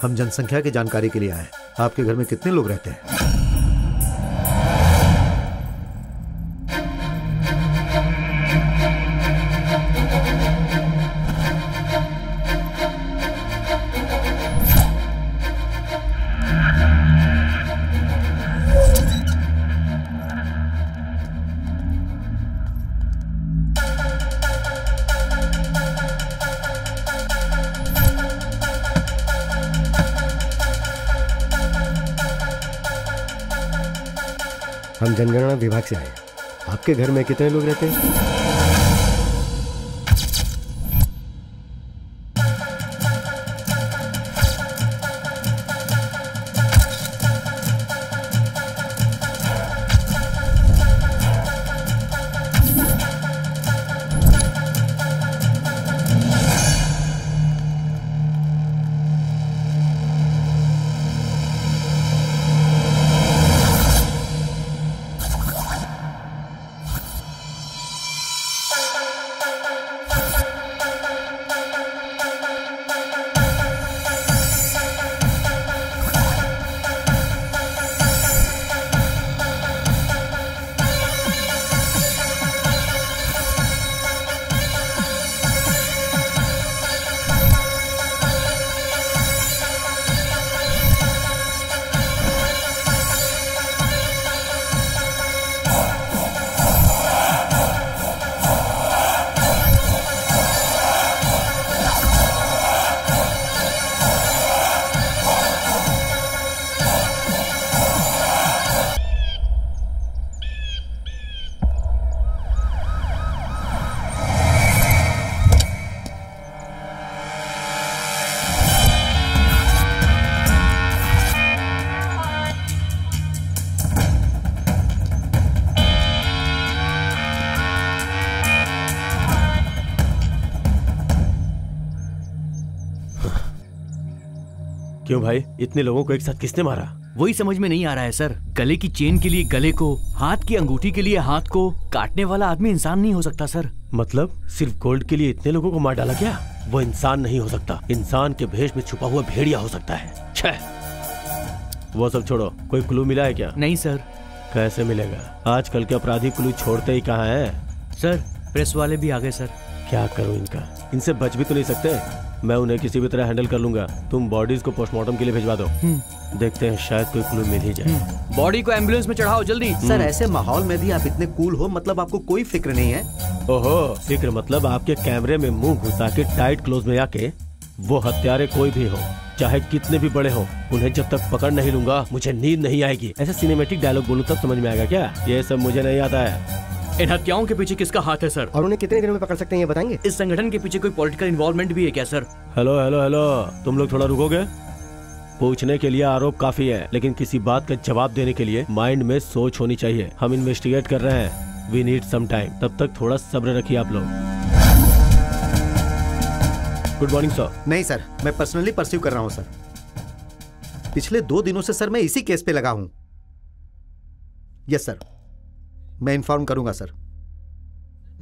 हम जनसंख्या की जानकारी के लिए आए। आपके घर में कितने लोग रहते हैं? हम जनगणना विभाग से आए। आपके घर में कितने लोग रहते हैं? क्यों भाई, इतने लोगों को एक साथ किसने मारा? वही समझ में नहीं आ रहा है सर। गले की चेन के लिए गले को, हाथ की अंगूठी के लिए हाथ को काटने वाला आदमी इंसान नहीं हो सकता सर। मतलब सिर्फ गोल्ड के लिए इतने लोगों को मार डाला क्या? वो इंसान नहीं हो सकता, इंसान के भेष में छुपा हुआ भेड़िया हो सकता है। छह, वो सब छोड़ो, कोई क्लू मिला है क्या? नहीं सर। कैसे मिलेगा? आजकल के अपराधी क्लू छोड़ते ही कहाँ है? सर प्रेस वाले भी आ गए सर। क्या करूं इनका? इनसे बच भी तो नहीं सकते। मैं उन्हें किसी भी तरह हैंडल कर लूंगा। तुम बॉडीज को पोस्टमार्टम के लिए भिजवा दो। देखते हैं शायद कोई क्लू मिल ही जाए। बॉडी को एम्बुलेंस में चढ़ाओ जल्दी। सर ऐसे माहौल में भी आप इतने कूल हो, मतलब आपको कोई फिक्र नहीं है? ओहो, फिक्र मतलब आपके कैमरे में मुंह घुसा के टाइट क्लोज में आके वो हत्यारे कोई भी हो, चाहे कितने भी बड़े हो, उन्हें जब तक पकड़ नहीं लूंगा मुझे नींद नहीं आएगी। ऐसा सिनेमेटिक डायलॉग बोलूं तब समझ में आएगा क्या? ये सब मुझे नहीं आता है। इन हत्याओं के पीछे किसका हाथ है सर? और उन्हें कितने दिनों में पकड़ सकते हैं ये बताएंगे? इस संगठन के पीछे कोई पॉलिटिकल इन्वॉल्वमेंट भी है क्या सर? हेलो हेलो हेलो, तुम लोग थोड़ा रुकोगे? पूछने के लिए आरोप काफी है, लेकिन किसी बात का जवाब देने के लिए माइंड में सोच होनी चाहिए। हम इन्वेस्टिगेट कर रहे हैं, वी नीड सम टाइम। तब तक थोड़ा सब्र रखिए आप लोग। Good morning sir. नहीं सर, मैं पर्सनली परस्यू कर रहा हूं सर। पिछले 2 दिनों से सर मैं इसी केस पे लगा हूं। यस सर, मैं इन्फॉर्म करूंगा सर।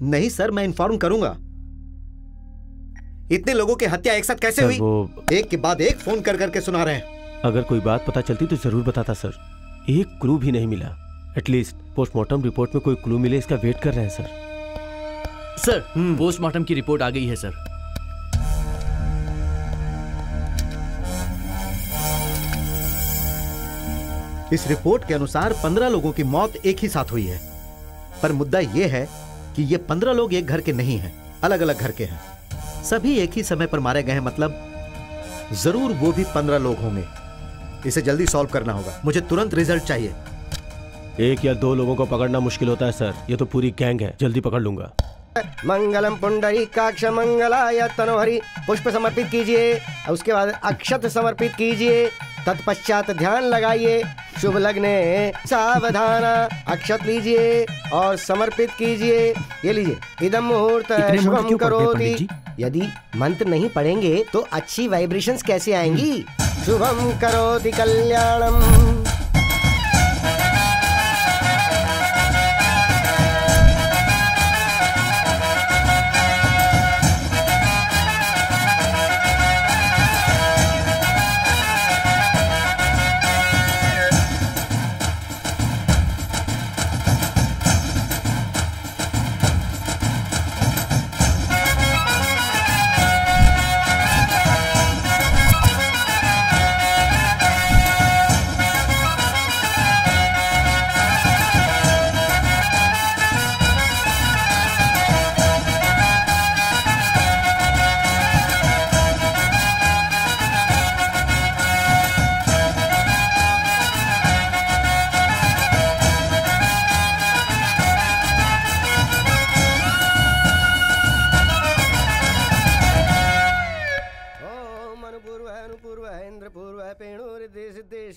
नहीं सर, मैं इन्फॉर्म करूंगा। इतने लोगों की हत्या एक साथ कैसे हुई? एक के बाद एक फोन कर करके सुना रहे हैं। अगर कोई बात पता चलती तो जरूर बताता सर। एक क्लू भी नहीं मिला। एटलीस्ट पोस्टमार्टम रिपोर्ट में कोई क्लू मिले, इसका वेट कर रहे हैं सर। सर पोस्टमार्टम की रिपोर्ट आ गई है सर। इस रिपोर्ट के अनुसार 15 लोगों की मौत एक ही साथ हुई है। पर मुद्दा यह है कि ये 15 लोग एक घर के नहीं हैं, अलग अलग घर के हैं। सभी एक ही समय पर मारे गए हैं, मतलब जरूर वो भी 15 लोग होंगे। इसे जल्दी सॉल्व करना होगा, मुझे तुरंत रिजल्ट चाहिए। 1 या 2 लोगों को पकड़ना मुश्किल होता है सर, ये तो पूरी गैंग है। जल्दी पकड़ लूंगा। मंगलम पुंडरीकाक्ष मंगलाय तनोहरि, पुष्प समर्पित कीजिए। उसके बाद अक्षत समर्पित कीजिए। तत्पश्चात ध्यान लगाइए। शुभ लग्ने सावधान। अक्षत लीजिए और समर्पित कीजिए। ये लीजिए। इदम मुहूर्त शुभम करोति। यदि मंत्र नहीं पढ़ेंगे तो अच्छी वाइब्रेशंस कैसे आएंगी? शुभम करोति कल्याणम।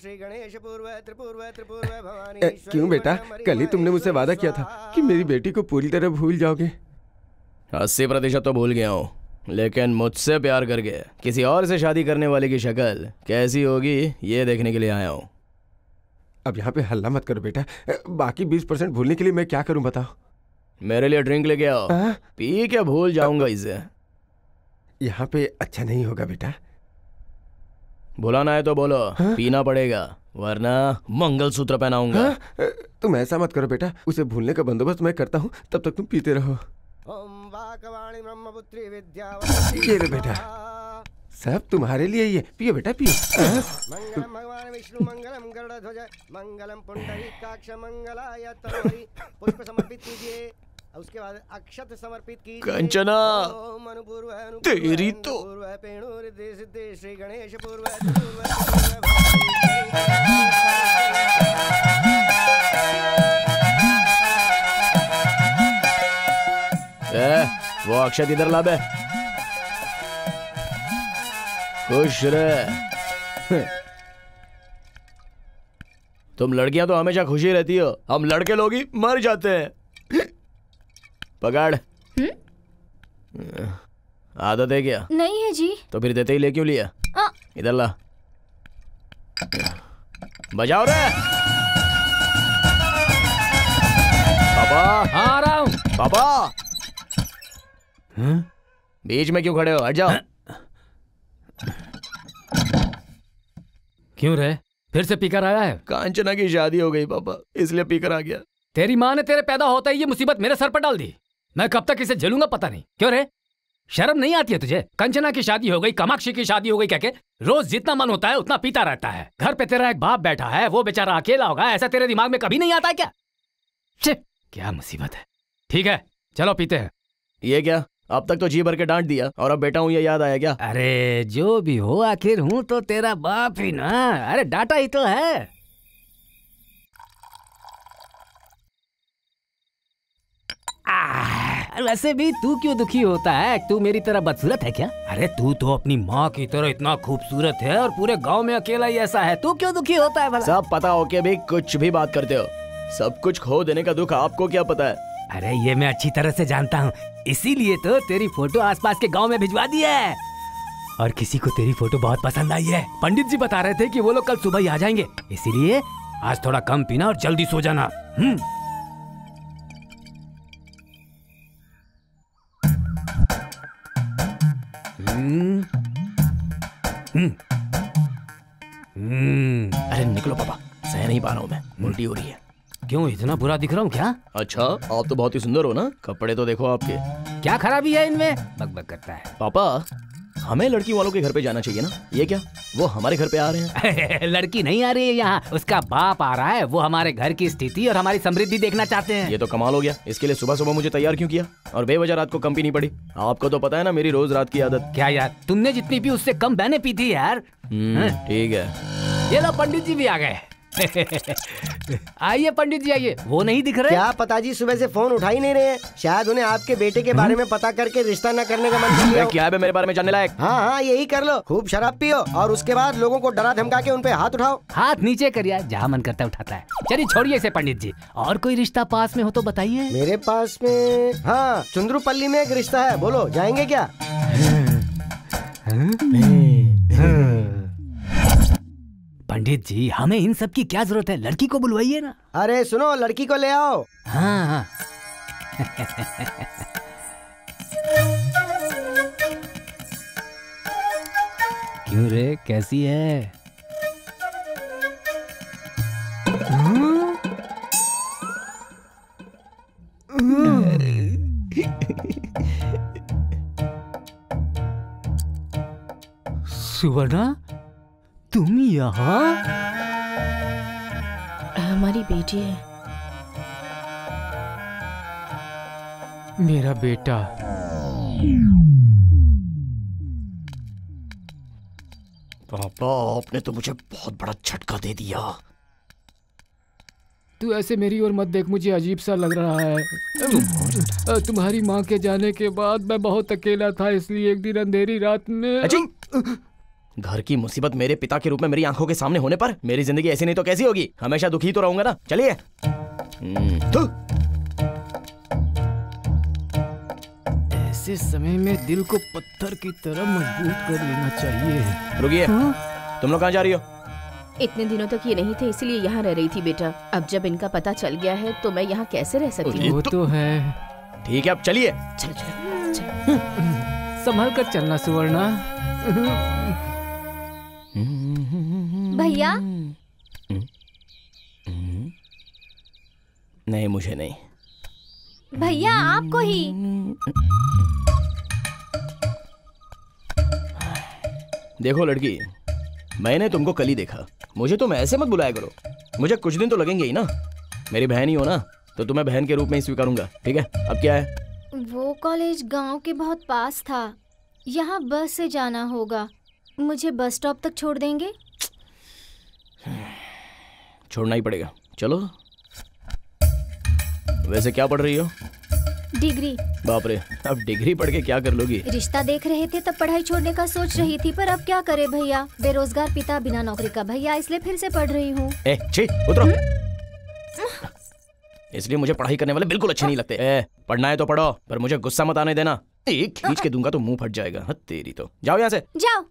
श्री गणेश पूर्व त्रिपूर्व त्रिपूर्व भवानी। क्यों बेटा, कल ही तुमने मुझसे वादा किया था कि मेरी बेटी को पूरी तरह भूल जाओगे। 80% तो भूल गया हूँ, लेकिन मुझसे प्यार करके किसी और से शादी करने वाले की शक्ल कैसी होगी ये देखने के लिए आया हूँ। अब यहाँ पे हल्ला मत करो बेटा, बाकी 20% भूलने के लिए मैं क्या करूँ बताओ। मेरे लिए ड्रिंक लेके आओ, पी के भूल जाऊंगा इसे। यहाँ पे अच्छा नहीं होगा बेटा। बुलाना है तो बोलो, पीना पड़ेगा वरना मंगलसूत्र पहनाऊंगा। तुम ऐसा मत करो बेटा, उसे भूलने का बंदोबस्त मैं करता हूँ, तब तक तुम पीते रहो। ये लो बेटा, सब तुम्हारे लिए ही है, पियो बेटा पियो। मंगलम भगवान विष्णु मंगलम गरुड़ध्वज मंगलम पुंडरीकाक्ष मंगलाय तनोहरि। पुष्प समर्पित कीजिए, उसके बाद अक्षत समर्पित कीजिए। कंचना, तेरी तो श्री गणेश पूर्व वो अक्षत इधर ला बे। खुश रहे। तुम लड़कियां तो हमेशा खुशी रहती हो, हम लड़के लोग ही मर जाते हैं। पकड़। आदत है क्या? नहीं है जी। तो फिर देते ही ले क्यों लिया? इधर ला। बजाओ रे पापा। आ रहा हूँ पापा। बीच में क्यों खड़े हो, हट जाओ। क्यों रे, फिर से पीकर आया है? कांचना की शादी हो गई पापा, इसलिए पीकर आ गया। तेरी माँ ने तेरे पैदा होता ही ये मुसीबत मेरे सर पर डाल दी। मैं कब तक इसे झेलूंगा पता नहीं। क्यों रे, शर्म नहीं आती है तुझे? कंचना की शादी हो गई, कामाक्षी की शादी हो गई, कहके रोज जितना मन होता है उतना पीता रहता है। घर पे तेरा एक बाप बैठा है, वो बेचारा अकेला होगा, ऐसा तेरे दिमाग में कभी नहीं आता है क्या? क्या मुसीबत है। ठीक है चलो पीते हैं। ये क्या, अब तक तो जी भर के डांट दिया और अब बेटा हूँ ये याद आया क्या? अरे जो भी हो, आखिर हूँ तो तेरा बाप ही ना। अरे डांटा ही तो है। वैसे भी तू क्यों दुखी होता है? तू मेरी तरह बदसूरत है क्या? अरे तू तो अपनी माँ की तरह इतना खूबसूरत है और पूरे गांव में अकेला ही ऐसा है। तू क्यों दुखी होता है भला? सब पता हो के भी कुछ भी बात करते हो। सब कुछ खो देने का दुख आपको क्या पता है? अरे ये मैं अच्छी तरह से जानता हूँ, इसीलिए तो तेरी फोटो आसपास के गांव में भिजवा दी है। और किसी को तेरी फोटो बहुत पसंद आई है। पंडित जी बता रहे थे कि वो लोग कल सुबह ही आ जाएंगे, इसीलिए आज थोड़ा कम पीना और जल्दी सो जाना। अरे निकलो पापा, सह नहीं पा रहा हूँ मैं, उल्टी हो रही है। क्यों इतना बुरा दिख रहा हूँ क्या? अच्छा आप तो बहुत ही सुंदर हो ना, कपड़े तो देखो आपके। क्या खराबी है इनमें? बकबक करता है। पापा हमें लड़की वालों के घर पे जाना चाहिए ना, ये क्या वो हमारे घर पे आ रहे हैं? लड़की नहीं आ रही है यहाँ, उसका बाप आ रहा है। वो हमारे घर की स्थिति और हमारी समृद्धि देखना चाहते हैं। ये तो कमाल हो गया। इसके लिए सुबह सुबह मुझे तैयार क्यों किया और बेवजह रात को कम पीनी पड़ी? आपको तो पता है ना मेरी रोज रात की आदत। क्या यार, तुमने जितनी पी उससे कम मैंने पी थी यार। ठीक है। ये लो पंडित जी भी आ गए। आइए पंडित जी आइए। वो नहीं दिख रहे? क्या पता जी सुबह से फोन उठा ही नहीं रहे हैं। शायद उन्हें आपके बेटे के बारे में पता करके रिश्ता न करने का मन कर लिया हो। क्या है मेरे बारे में जानने लायक? हाँ यही कर लो। खूब शराब पियो और उसके बाद लोगों को डरा धमका के उन पे हाथ उठाओ। हाथ नीचे करिए, जहाँ मन करता है उठाता है। चलिए छोड़िए इसे पंडित जी। और कोई रिश्ता पास में हो तो बताइए। मेरे पास में हाँ चुंद्रुपल्ली में एक रिश्ता है, बोलो जाएंगे क्या? पंडित जी हमें इन सब की क्या जरूरत है, लड़की को बुलवाइए ना। अरे सुनो, लड़की को ले आओ। हाँ क्यों रे, कैसी है? सुवर्णा तुम यहाँ? हमारी बेटी है। मेरा बेटा। पापा आपने तो मुझे बहुत बड़ा झटका दे दिया। तू ऐसे मेरी ओर मत देख, मुझे अजीब सा लग रहा है। तुम्हारी माँ के जाने के बाद मैं बहुत अकेला था, इसलिए एक दिन अंधेरी रात में। घर की मुसीबत मेरे पिता के रूप में मेरी आंखों के सामने होने पर मेरी जिंदगी ऐसी नहीं तो कैसी होगी? हमेशा दुखी तो रहूंगा ना। चलिए। ऐसे समय में दिल को पत्थर की तरह मजबूत कर लेना चाहिए। रुकिए, तुम लोग कहाँ जा रही हो? इतने दिनों तक ये नहीं थे, इसलिए यहाँ रह रही थी बेटा। अब जब इनका पता चल गया है तो मैं यहाँ कैसे रह सकती हूँ? वो तो है। ठीक है, अब चलिए। चल चल चल। संभल कर चलना सुवर्णा। भैया नहीं, मुझे नहीं। भैया आपको ही। देखो लड़की, मैंने तुमको कल ही देखा। मुझे तुम ऐसे मत बुलाया करो। मुझे कुछ दिन तो लगेंगे ही ना। मेरी बहन ही हो ना, तो तुम्हें बहन के रूप में ही स्वीकारूंगा। ठीक है, अब क्या है? वो कॉलेज गांव के बहुत पास था, यहाँ बस से जाना होगा। मुझे बस स्टॉप तक छोड़ देंगे? छोड़ना ही पड़ेगा। चलो। वैसे क्या पढ़ रही हो? डिग्री। बाप रे, अब डिग्री पढ़ के क्या कर लोगी? रिश्ता देख रहे थे तब पढ़ाई छोड़ने का सोच रही थी, पर अब क्या करे भैया, बेरोजगार पिता बिना नौकरी का भैया, इसलिए फिर से पढ़ रही हूँ। छी, उतरो। इसलिए मुझे पढ़ाई करने वाले बिल्कुल अच्छे नहीं लगते। पढ़ना है तो पढ़ो, पर मुझे गुस्सा मत आने देना। एक खींच के दूंगा तो मुंह फट जाएगा। तेरी तो। जाओ यहाँ से। जाओ।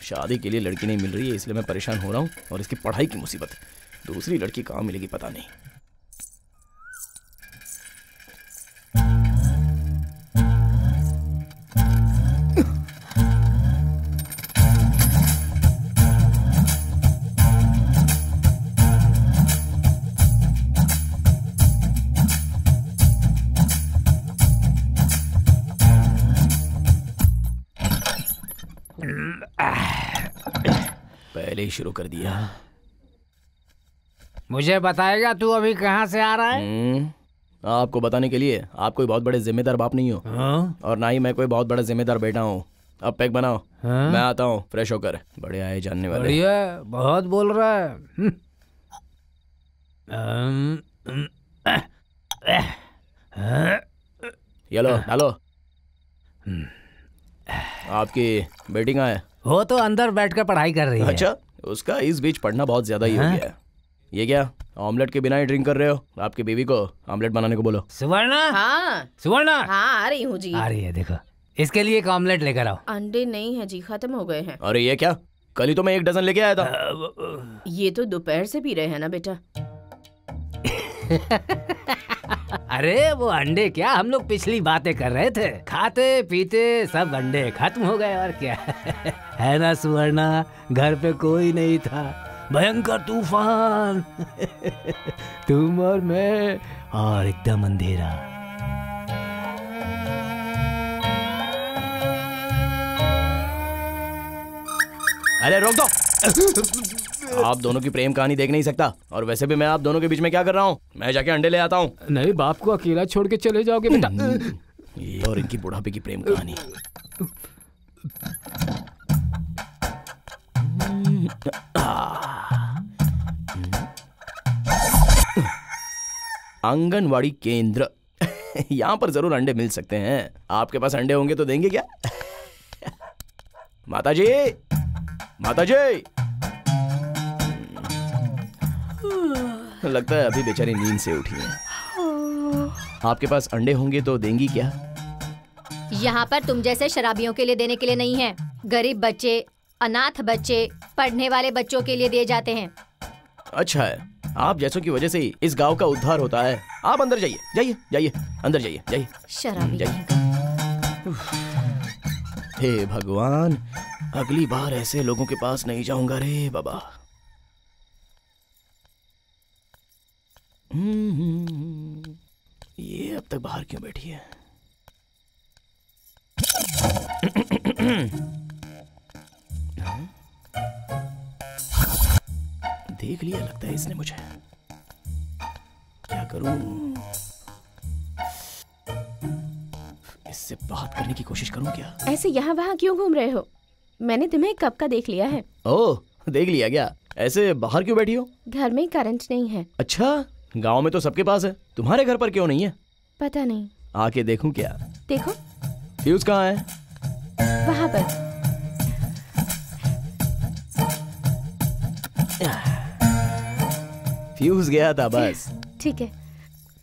शादी के लिए लड़की नहीं मिल रही है, इसलिए मैं परेशान हो रहा हूँ, और इसकी पढ़ाई की मुसीबत। दूसरी लड़की कहाँ मिलेगी पता नहीं। पहले ही शुरू कर दिया। मुझे बताएगा तू अभी कहाँ से आ रहा है? आपको बताने के लिए आप कोई बहुत बड़े जिम्मेदार बाप नहीं हो। और ना ही मैं कोई बहुत बड़ा जिम्मेदार बेटा हूँ। अब पैक बनाओ। मैं आता हूँ फ्रेश होकर। बड़े आए जानने वाले। बढ़िया, बहुत बोल रहा है। ये लो, डालो। आपकी बेटी कहाँ है? वो तो अंदर बैठकर पढ़ाई कर रही है। अच्छा, उसका इस बीच पढ़ना बहुत ज्यादा ही हो गया है। ये क्या, ऑमलेट के बिना ही ड्रिंक कर रहे हो? आपकी बीवी को ऑमलेट बनाने को बोलो। सुवर्णा। हाँ सुवर्णा। हाँ, आ रही हूँ जी। आ रही है, देखो इसके लिए एक ऑमलेट लेकर आओ। अंडे नहीं है जी, खत्म हो गए हैं। अरे ये क्या, कल ही तो मैं 1 डजन लेके आया था। ये तो दोपहर से पी रहे हैं ना बेटा। अरे वो अंडे क्या, हम लोग पिछली बातें कर रहे थे। खाते पीते सब अंडे खत्म हो गए, और क्या। है ना सुवर्णा, घर पे कोई नहीं था, भयंकर तूफान। तुम और मैं, और एकदम अंधेरा। अरे रोक दो। आप दोनों की प्रेम कहानी देख नहीं सकता, और वैसे भी मैं आप दोनों के बीच में क्या कर रहा हूँ? मैं जाके अंडे ले आता हूँ। नहीं, बाप को अकेला छोड़ के चले जाओगे बेटा? ये और इनकी बुढ़ापे की प्रेम कहानी। आंगनवाड़ी केंद्र। यहाँ पर जरूर अंडे मिल सकते हैं। आपके पास अंडे होंगे तो देंगे क्या? माताजी, माताजी। लगता है अभी बेचारी नींद से उठी है। आपके पास अंडे होंगे तो देंगी क्या? यहाँ पर तुम जैसे शराबियों के लिए देने के लिए नहीं है। गरीब बच्चे, अनाथ बच्चे, पढ़ने वाले बच्चों के लिए दिए जाते हैं। अच्छा है, आप जैसों की वजह से ही इस गांव का उद्धार होता है। आप अंदर जाइए, जाइए, जाइए, अंदर जाइए, जाइए। शराबी जाइए। हे भगवान, अगली बार ऐसे लोगों के पास नहीं जाऊंगा रे बाबा। ये अब तक बाहर क्यों बैठी है? देख लिया लगता है इसने मुझे। क्या करूं? इससे बात करने की कोशिश करूं क्या? ऐसे यहाँ वहाँ क्यों घूम रहे हो? मैंने तुम्हें कब का देख लिया है। ओह, देख लिया क्या? ऐसे बाहर क्यों बैठी हो? घर में करंट नहीं है। अच्छा, गांव में तो सबके पास है, तुम्हारे घर पर क्यों नहीं है? पता नहीं। आके देखूं क्या? देखो। फ्यूज कहाँ है? वहाँ पर। फ्यूज गया था बस। ठीक है,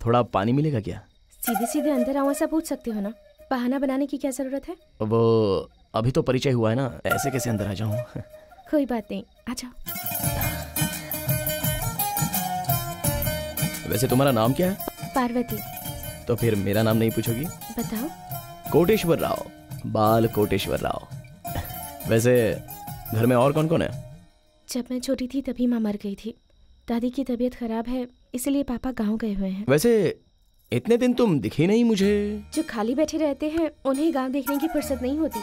थोड़ा पानी मिलेगा क्या? सीधे सीधे अंदर आओ ऐसा पूछ सकते हो ना, बहाना बनाने की क्या जरूरत है? वो अभी तो परिचय हुआ है ना, ऐसे कैसे अंदर आ जाऊं? कोई बात नहीं, आ जाओ। वैसे तुम्हारा नाम क्या है? पार्वती। तो फिर मेरा नाम नहीं पूछोगी? बताओ। कोटेश्वर राव, बाल कोटेश्वर राव। वैसे घर में और कौन कौन है? जब मैं छोटी थी तभी माँ मर गई थी। दादी की तबीयत खराब है, इसलिए पापा गांव गए हुए हैं। वैसे इतने दिन तुम दिखी नहीं मुझे। जो खाली बैठे रहते हैं उन्हें गांव देखने की फुर्सत नहीं होती,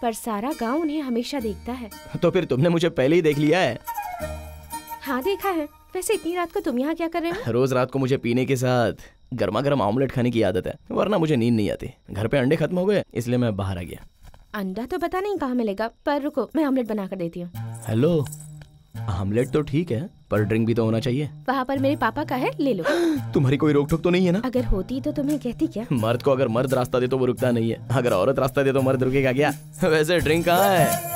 पर सारा गांव उन्हें हमेशा देखता है। तो फिर तुमने मुझे पहले ही देख लिया है? हाँ देखा है। वैसे इतनी रात को तुम यहाँ क्या कर रहे हो? रोज रात को मुझे पीने के साथ गर्मा गर्म ऑमलेट खाने की आदत है, वरना मुझे नींद नहीं आती। घर पे अंडे खत्म हो गए, इसलिए मैं बाहर आ गया। अंडा तो पता नहीं कहाँ मिलेगा, पर रुको मैं ऑमलेट बना कर देती हूँ। हेलो, ऑमलेट तो ठीक है, पर ड्रिंक भी तो होना चाहिए। वहाँ पर मेरे पापा का है, ले लो। तुम्हारी कोई रोक टोक तो नहीं है ना? अगर होती तो तुम्हें कहती क्या? मर्द को अगर मर्द रास्ता दे तो वो रुकता नहीं है, अगर औरत रास्ता दे तो मर्द रुकेगा क्या? वैसे ड्रिंक कहाँ है?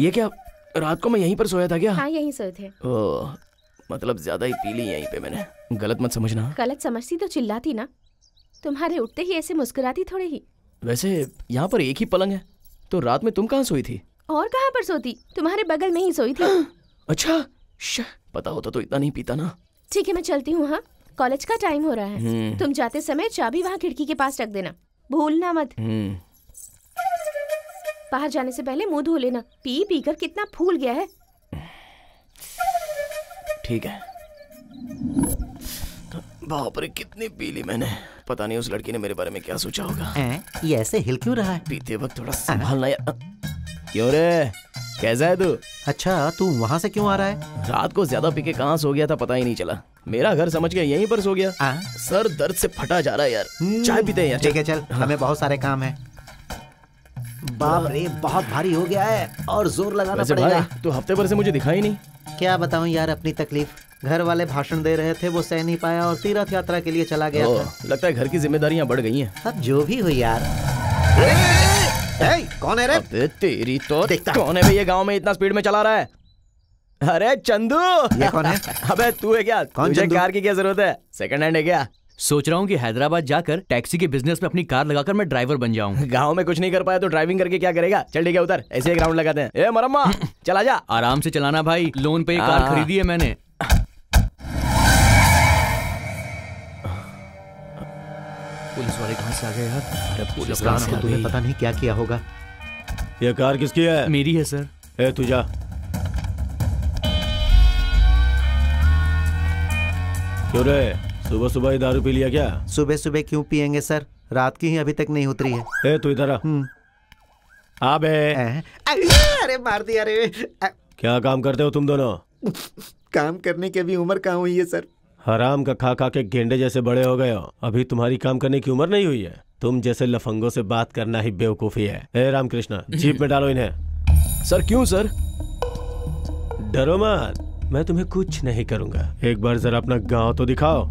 ये क्या, रात को मैं यहीं पर सोया था क्या? हाँ यहीं सोए थे। ओह, मतलब ज्यादा ही पी ली यहीं पे मैंने। गलत मत समझना। गलत समझती तो चिल्लाती ना, तुम्हारे उठते ही ऐसे मुस्कुराती थोड़े ही। वैसे यहाँ पर एक ही पलंग है, तो रात में तुम कहाँ सोई थी? और कहाँ पर सोती, तुम्हारे बगल में ही सोई थी। अच्छा, पता होता तो इतना नहीं पीता ना। ठीक है मैं चलती हूँ। हाँ, कॉलेज का टाइम हो रहा है। तुम जाते समय चाबी वहाँ खिड़की के पास रख देना, भूलना मत। बाहर जाने से पहले मुंह धो लेना, पी पी कर कितना फूल गया है। ठीक है। बाप रे, कितनी पी ली मैंने। पता नहीं उस लड़की ने मेरे बारे में क्या सोचा होगा। ये ऐसे हिल क्यों रहा है? पीते वक्त थोड़ा संभालना यार। क्यों रे, कैसा है तू? अच्छा, तू वहाँ से क्यों आ रहा है? रात को ज्यादा पी के कहाँ सो गया था पता ही नहीं चला। मेरा घर समझ के यहीं पर सो गया। सर दर्द से फटा जा रहा है यार। चाय पीते हैं यार। ठीक है चल, हमें बहुत सारे काम है। बाप रे, बहुत भारी हो गया है और जोर लगाना पड़ेगा। भाई, तू हफ्ते भर से मुझे दिखा ही नहीं। क्या बताऊं यार अपनी तकलीफ। घर वाले भाषण दे रहे थे, वो सह नहीं पाया और तीर्थ यात्रा के लिए चला गया था। लगता है घर की जिम्मेदारियां बढ़ गई हैं। अब जो भी हो यार। कौन है रे? अबे तेरी तो कौन है भैया गांव में इतना स्पीड में चला रहा है? अरे चंदू। ये कौन है? अबे तू है क्या? तुझे कार की क्या जरूरत है? सेकंड हैंड है क्या? सोच रहा हूँ कि हैदराबाद जाकर टैक्सी के बिजनेस में अपनी कार लगाकर मैं ड्राइवर बन जाऊँ। गांव में कुछ नहीं कर पाया तो ड्राइविंग करके क्या करेगा? चल ठीक है उतर, ऐसे एक राउंड लगाते हैं। ए मरम्मा, चला जा। आराम से चलाना भाई, लोन पे कार खरीदी है मैंने। पुलिस वाले कहाँ से आ गए यार? अरे पुलिस को तुम्हें पता नहीं क्या किया होगा। ये कार किसकी है? मेरी है सर। ए तू जा। क्यों रे, सुबह सुबह ही दारू पी लिया क्या? सुबह सुबह क्यों पियेंगे सर, रात की ही अभी तक नहीं उतरी है। ए तू इधर आ बे। अरे मार दिया रे। क्या काम करते हो तुम दोनों? काम करने की भी उम्र कहाँ हुई है सर। हराम का खा खा के गेंडे जैसे बड़े हो गए हो, अभी तुम्हारी काम करने की उम्र नहीं हुई है। तुम जैसे लफंगों से बात करना ही बेवकूफी है। ए रामकृष्णा, जीप में डालो इन्हें। सर क्यों सर? डरो मत, मैं तुम्हें कुछ नहीं करूंगा। एक बार जरा अपना गांव तो दिखाओ।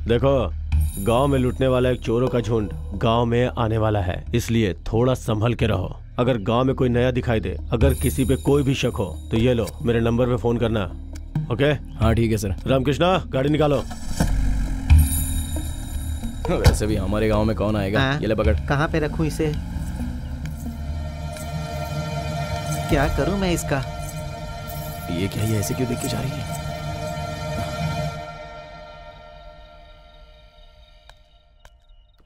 देखो, गांव में लूटने वाला एक चोरों का झुंड गांव में आने वाला है, इसलिए थोड़ा संभल के रहो। अगर गांव में कोई नया दिखाई दे, अगर किसी पे कोई भी शक हो तो ये लो, मेरे नंबर पे फोन करना। ओके? हाँ ठीक है सर। रामकृष्णा, गाड़ी निकालो। वैसे भी हमारे गांव में कौन आएगा। ये ले पकड़। कहाँ पे रखूं इसे? क्या करूं मैं इसका? ये क्या, ये ऐसे क्यों देख के जा रही है?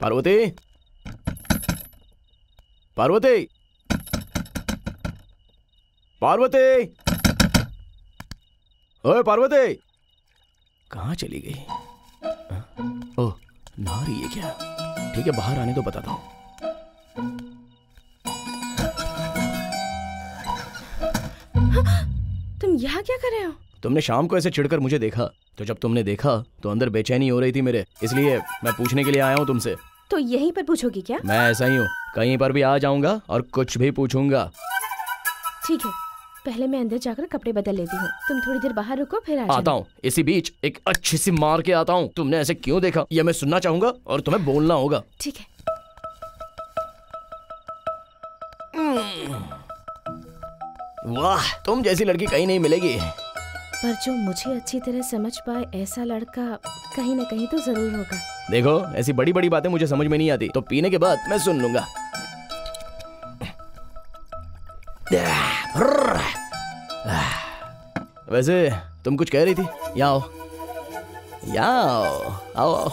पार्वती, पार्वती, पार्वती, ओए पार्वती, कहाँ चली गई? ओह, नहा रही है क्या? ठीक है, बाहर आने तो बताता हूँ। तुम यहाँ क्या कर रहे हो? तुमने शाम को ऐसे चिढ़कर मुझे देखा, तो जब तुमने देखा तो अंदर बेचैनी हो रही थी मेरे, इसलिए मैं पूछने के लिए आया हूँ तुमसे। तो यहीं पर पूछोगी क्या? मैं ऐसा ही हूँ, कहीं पर भी आ जाऊंगा और कुछ भी पूछूंगा। ठीक है, पहले मैं अंदर जाकर कपड़े बदल लेती हूँ, तुम थोड़ी देर बाहर रुको, फिर आता हूँ। इसी बीच एक अच्छी सी मार के आता हूँ। तुमने ऐसे क्यों देखा, ये मैं सुनना चाहूंगा और तुम्हें बोलना होगा। ठीक है। वाह, तुम जैसी लड़की कहीं नहीं मिलेगी। पर जो मुझे अच्छी तरह समझ पाए ऐसा लड़का कहीं न कहीं तो जरूर होगा। देखो, ऐसी बड़ी बड़ी बातें मुझे समझ में नहीं आती, तो पीने के बाद मैं सुन लूंगा। वैसे तुम कुछ कह रही थी? यहाँ आओ, यहाँ आओ, आओ।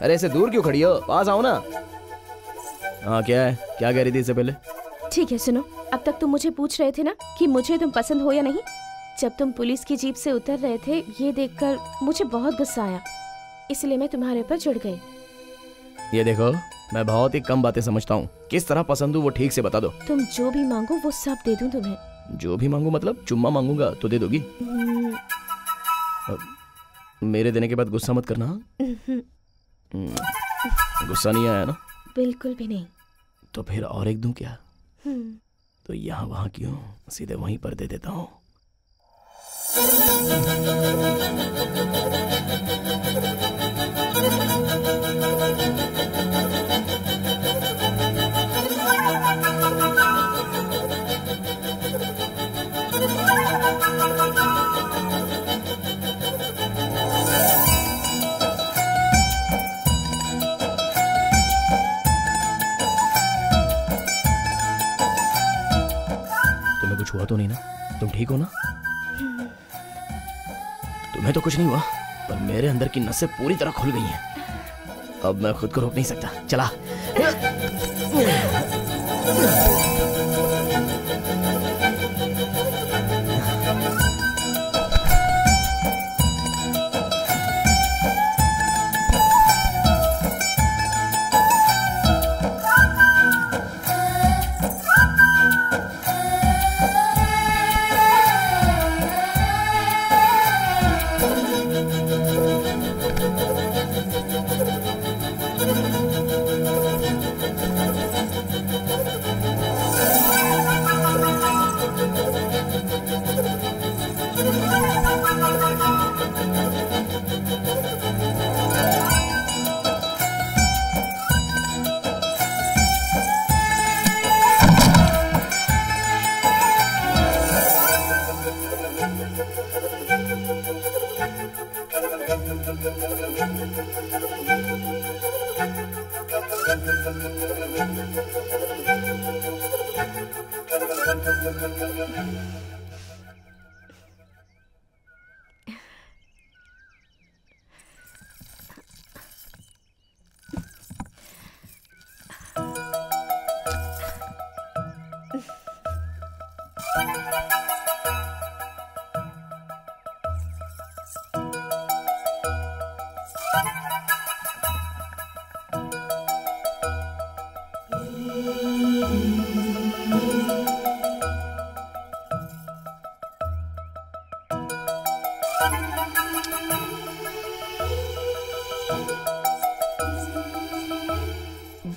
अरे ऐसे दूर क्यों खड़ी हो, पास आओ ना। हाँ, क्या है, क्या कह रही थी इससे पहले? ठीक है, सुनो, अब तक तुम मुझे पूछ रहे थे ना कि मुझे तुम पसंद हो या नहीं। जब तुम पुलिस की जीप से उतर रहे थे, ये देखकर मुझे बहुत गुस्सा आया, इसलिए मैं तुम्हारे ऊपर चिढ़ गई। ये देखो, मैं बहुत ही कम बातें समझता हूँ, किस तरह पसंद हूँ वो ठीक से बता दो। तुम जो भी मांगो वो सब दे दूँ तुम्हें। जो भी मांगू मतलब? चुम्मा मांगूंगा तो दे दोगी? मेरे देने के बाद गुस्सा मत करना। गुस्सा नहीं आया ना? बिल्कुल भी नहीं। तो फिर और एक दूं क्या? तो यहाँ वहाँ क्यों, सीधे वहीं पर दे देता हूँ। तुम्हें कुछ हुआ तो नहीं ना? तुम ठीक हो ना? तुम्हें तो कुछ नहीं हुआ, पर मेरे अंदर की नसें पूरी तरह खुल गई हैं। अब मैं खुद को रोक नहीं सकता। चला।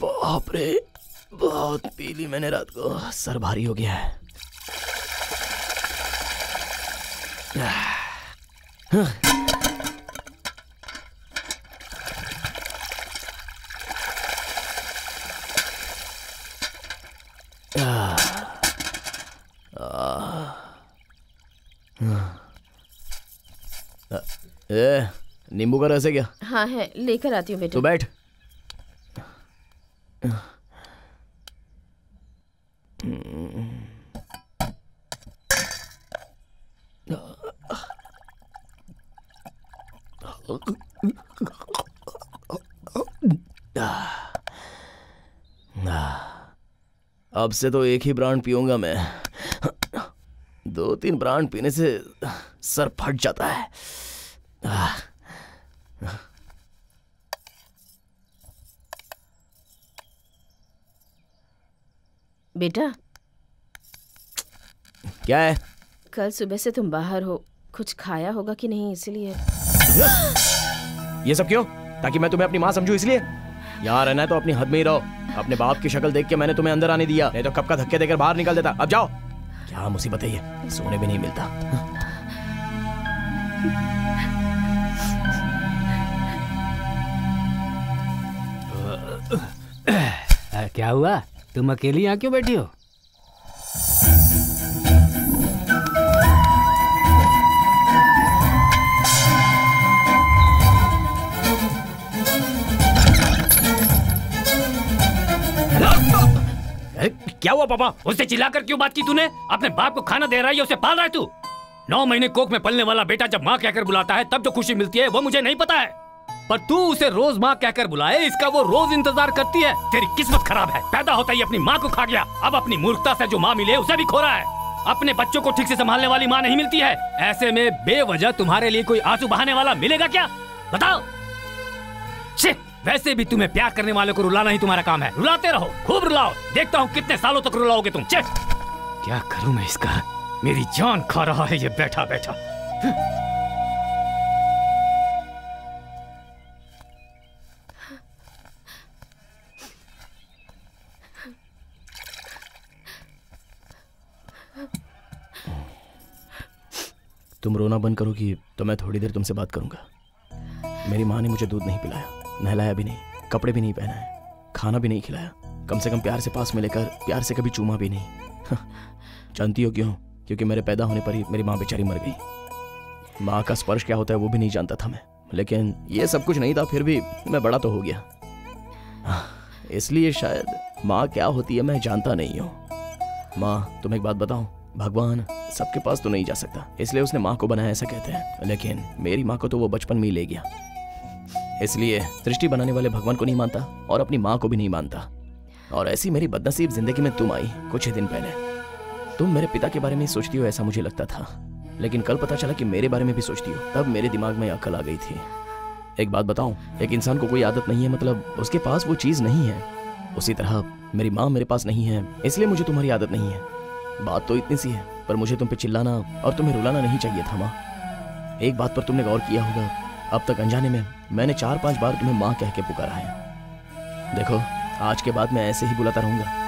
बाप रे, बहुत पी ली मैंने रात को, सर भारी हो गया है। नींबू का रस है क्या? हाँ है, लेकर आती हूँ बेटा। तो बैठ। अब से तो एक ही ब्रांड पीऊंगा मैं। 2-3 ब्रांड पीने से सर फट जाता है। बेटा, क्या है? कल सुबह से तुम बाहर हो, कुछ खाया होगा कि नहीं, इसलिए। ये सब क्यों? ताकि मैं तुम्हें अपनी माँ समझूं इसलिए? यहाँ रहना है तो अपनी हद में ही रहो। अपने बाप की शक्ल देख के मैंने तुम्हें अंदर आने दिया, नहीं तो कब का धक्के देकर बाहर निकल देता। अब जाओ। क्या मुसीबत है ये, सोने भी नहीं मिलता। क्या हुआ? तुम अकेली यहाँ क्यों बैठी हो? क्या हुआ पापा? उससे चिल्लाकर क्यों बात की तूने? अपने बाप को खाना दे रहा है, उसे पाल रहा है तू। 9 महीने कोख में पलने वाला बेटा जब माँ कहकर बुलाता है तब जो खुशी मिलती है वो मुझे नहीं पता है, पर तू उसे रोज माँ कहकर बुलाए इसका वो रोज इंतजार करती है। तेरी किस्मत खराब है, पैदा होता ही अपनी माँ को खा गया, अब अपनी मूर्खता से जो माँ मिले उसे भी खो रहा है। अपने बच्चों को ठीक से संभालने वाली माँ नहीं मिलती है, ऐसे में बेवजह तुम्हारे लिए कोई आंसू बहाने वाला मिलेगा क्या? बताओ। वैसे भी तुम्हें प्यार करने वालों को रुलाना ही तुम्हारा काम है, रुलाते रहो, खूब रुलाओ, देखता हूँ कितने सालों तक रुलाओगे तुम। क्या करूँ मैं इसका, मेरी जान खा रहा है ये बैठा बैठा। तुम रोना बंद करोगी तो मैं थोड़ी देर तुमसे बात करूंगा। मेरी माँ ने मुझे दूध नहीं पिलाया, नहलाया भी नहीं, कपड़े भी नहीं पहनाए, खाना भी नहीं खिलाया, कम से कम प्यार से पास में लेकर प्यार से कभी चूमा भी नहीं। जानती हो क्यों? क्योंकि मेरे पैदा होने पर ही मेरी माँ बेचारी मर गई। माँ का स्पर्श क्या होता है वो भी नहीं जानता था मैं, लेकिन ये सब कुछ नहीं था, फिर भी मैं बड़ा तो हो गया। इसलिए शायद माँ क्या होती है मैं जानता नहीं हूँ। माँ, तुम एक बात बताओ, भगवान सबके पास तो नहीं जा सकता, इसलिए उसने माँ को बनाया ऐसा कहते हैं, लेकिन मेरी माँ को तो वो बचपन में ही ले गया। इसलिए सृष्टि बनाने वाले भगवान को नहीं मानता और अपनी माँ को भी नहीं मानता। और ऐसी मेरी बदनसीब जिंदगी में तुम आई कुछ ही दिन पहले। तुम मेरे पिता के बारे में सोचती हो ऐसा मुझे लगता था, लेकिन कल पता चला कि मेरे बारे में भी सोचती हो, तब मेरे दिमाग में अक्ल आ गई थी। एक बात बताऊं, एक इंसान को कोई आदत नहीं है मतलब उसके पास वो चीज नहीं है, उसी तरह मेरी माँ मेरे पास नहीं है, इसलिए मुझे तुम्हारी आदत नहीं है। बात तो इतनी सी है, पर मुझे तुम पे चिल्लाना और तुम्हें रुलाना नहीं चाहिए था माँ। एक बात पर तुमने गौर किया होगा, अब तक अनजाने में मैंने 4-5 बार तुम्हें माँ कह के पुकारा है। देखो, आज के बाद मैं ऐसे ही बुलाता रहूंगा।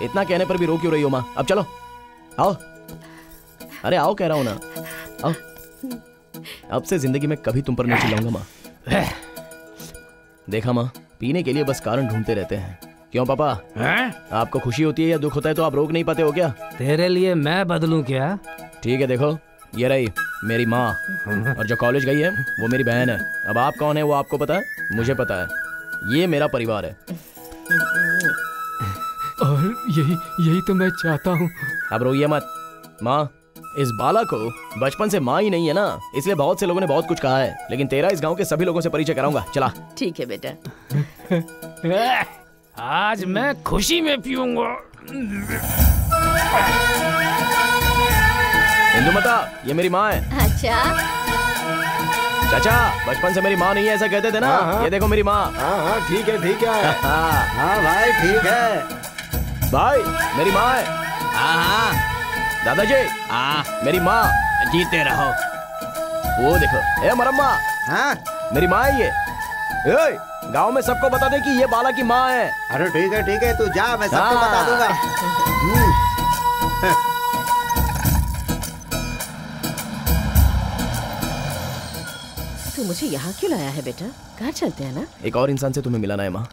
इतना कहने पर भी रो क्यों रही हो माँ? अब चलो, आओ। अरे आओ कह रहा हूं ना, आओ। अब से जिंदगी में कभी तुम पर नहीं चिल्लाऊंगा माँ। देखा माँ, पीने के लिए बस कारण ढूंढते रहते हैं। क्यों पापा, आपको खुशी होती है या दुख होता है तो आप रोक नहीं पाते हो क्या? तेरे लिए मैं बदलूं क्या? ठीक है, देखो ये रही मेरी माँ, और जो कॉलेज गई है वो मेरी बहन है। अब आप कौन है वो आपको पता है, मुझे पता है। ये मेरा परिवार है और यही तो मैं चाहता हूँ। अब रोइए मत माँ, इस बाला को बचपन से माँ ही नहीं है ना, इसलिए बहुत से लोगों ने बहुत कुछ कहा है, लेकिन तेरा इस गांव के सभी लोगों से परिचय कराऊंगा। चला। ठीक है बेटा। आज मैं खुशी में पीऊंगा। इंदुमता, ये मेरी माँ है। अच्छा चाचा, बचपन से मेरी माँ नहीं है ऐसा कहते थे ना। ये देखो मेरी माँ। हाँ ठीक है ठीक है। हाँ भाई ठीक है। भाई मेरी माँ है। हाँ दादाजी, मेरी माँ। जीते रहो। वो देखो, ए मरम्मा, हाँ मेरी माँ है ये। गांव में सबको बता दे कि ये बाला की माँ है। अरे ठीक है, तू जा, मैं सबको बता दूंगा। तू मुझे यहाँ क्यों लाया है बेटा? घर चलते हैं ना। एक और इंसान से तुम्हें मिलाना है माँ।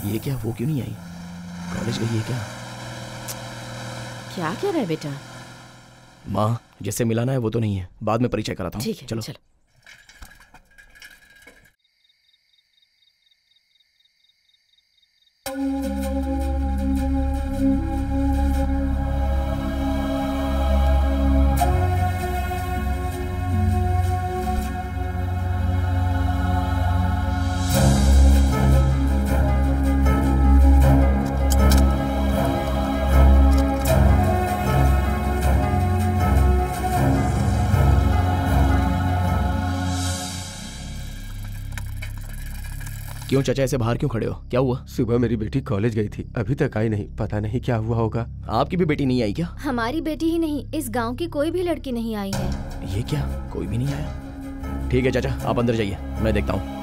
ये क्या, वो क्यों नहीं आई? कॉलेज गई है क्या? क्या कह रहा है बेटा? माँ, जिससे मिलाना है वो तो नहीं है, बाद में परिचय कराता हूँ। ठीक है, चलो। क्यों चाचा ऐसे बाहर क्यों खड़े हो? क्या हुआ? सुबह मेरी बेटी कॉलेज गई थी, अभी तक आई नहीं, पता नहीं क्या हुआ होगा। आपकी भी बेटी नहीं आई क्या? हमारी बेटी ही नहीं, इस गांव की कोई भी लड़की नहीं आई है। ये क्या, कोई भी नहीं आया? ठीक है चाचा, आप अंदर जाइए, मैं देखता हूँ।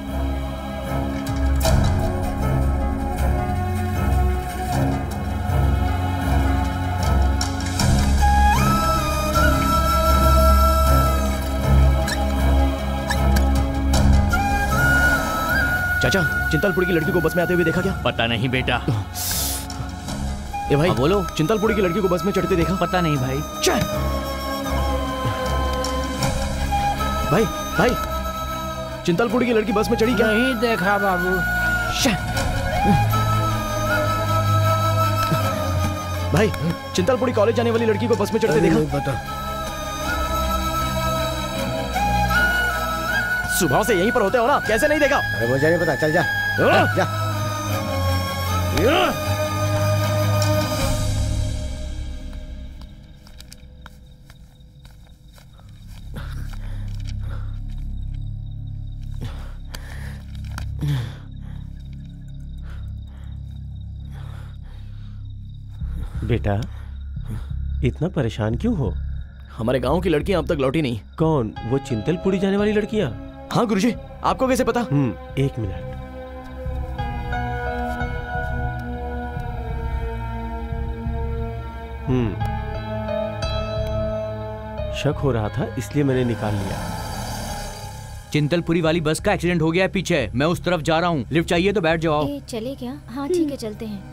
चाचा, चिंतलपुरी की लड़की को बस में आते हुए देखा क्या? पता नहीं बेटा। ए भाई बोलो। चिंतलपुरी की लड़की को बस में चढ़ते देखा? पता नहीं भाई। भाई भाई, चिंतलपुरी की लड़की बस में चढ़ी क्या? नहीं देखा बाबू। भाई, चिंतलपुरी कॉलेज जाने वाली लड़की को बस में चढ़ते देखा? पता। सुबह से यहीं पर होते हो ना, कैसे नहीं देखा? अरे मुझे नहीं पता, चल जा जा। बेटा, इतना परेशान क्यों हो? हमारे गांव की लड़कियां अब तक लौटी नहीं। कौन? वो चिंतलपुरी जाने वाली लड़कियां? हाँ गुरुजी, आपको कैसे पता? एक मिनट। शक हो रहा था, इसलिए मैंने निकाल लिया। चिंतलपुरी वाली बस का एक्सीडेंट हो गया है पीछे, मैं उस तरफ जा रहा हूँ। लिफ्ट चाहिए तो बैठ जाओ। चले क्या? हाँ ठीक है, चलते हैं।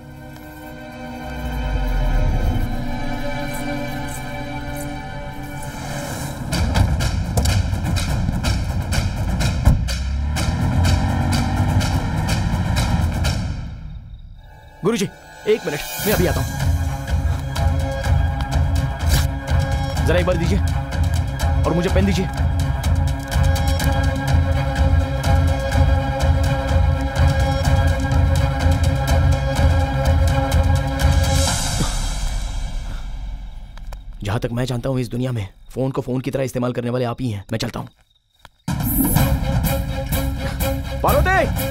गुरुजी, एक मिनट, मैं अभी आता हूं। जरा एक बार दीजिए और मुझे पेन दीजिए। जहां तक मैं जानता हूं, इस दुनिया में फोन को फोन की तरह इस्तेमाल करने वाले आप ही हैं। मैं चलता हूं। पार्वती!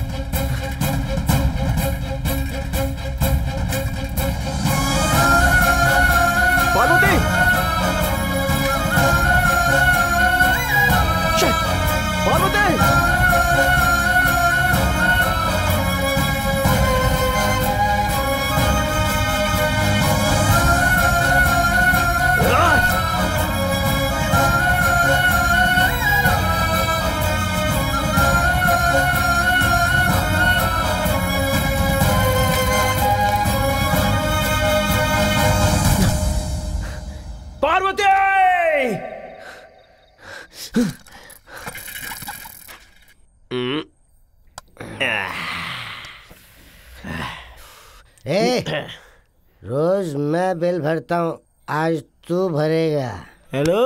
पार्वती! पार्वती! रोज मैं बिल भरता हूँ, आज तू भरेगा। हेलो,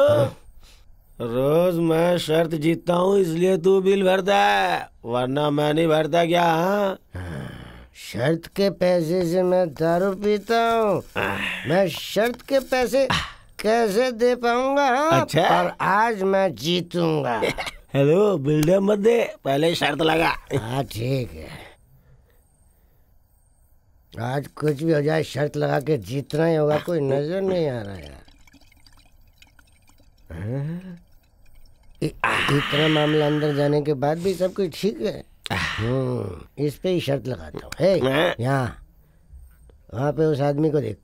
रोज मैं शर्त जीतता हूँ इसलिए तू बिल भरता है, वरना मैं नहीं भरता क्या? शर्त के पैसे से मैं दारू पीता हूँ, मैं शर्त के पैसे कैसे दे पाऊंगा? अच्छा, पर आज मैं जीतूंगा। हेलो, बिल्डर मत दे, पहले शर्त लगा। हाँ ठीक है, आज कुछ भी हो जाए शर्त लगा के जीतना ही होगा। कोई नजर नहीं आ रहा यार। इतना मामला अंदर जाने के बाद भी सब कुछ ठीक है। इस पे ही शर्त लगाता हूँ। यहाँ वहाँ पे उस आदमी को देख,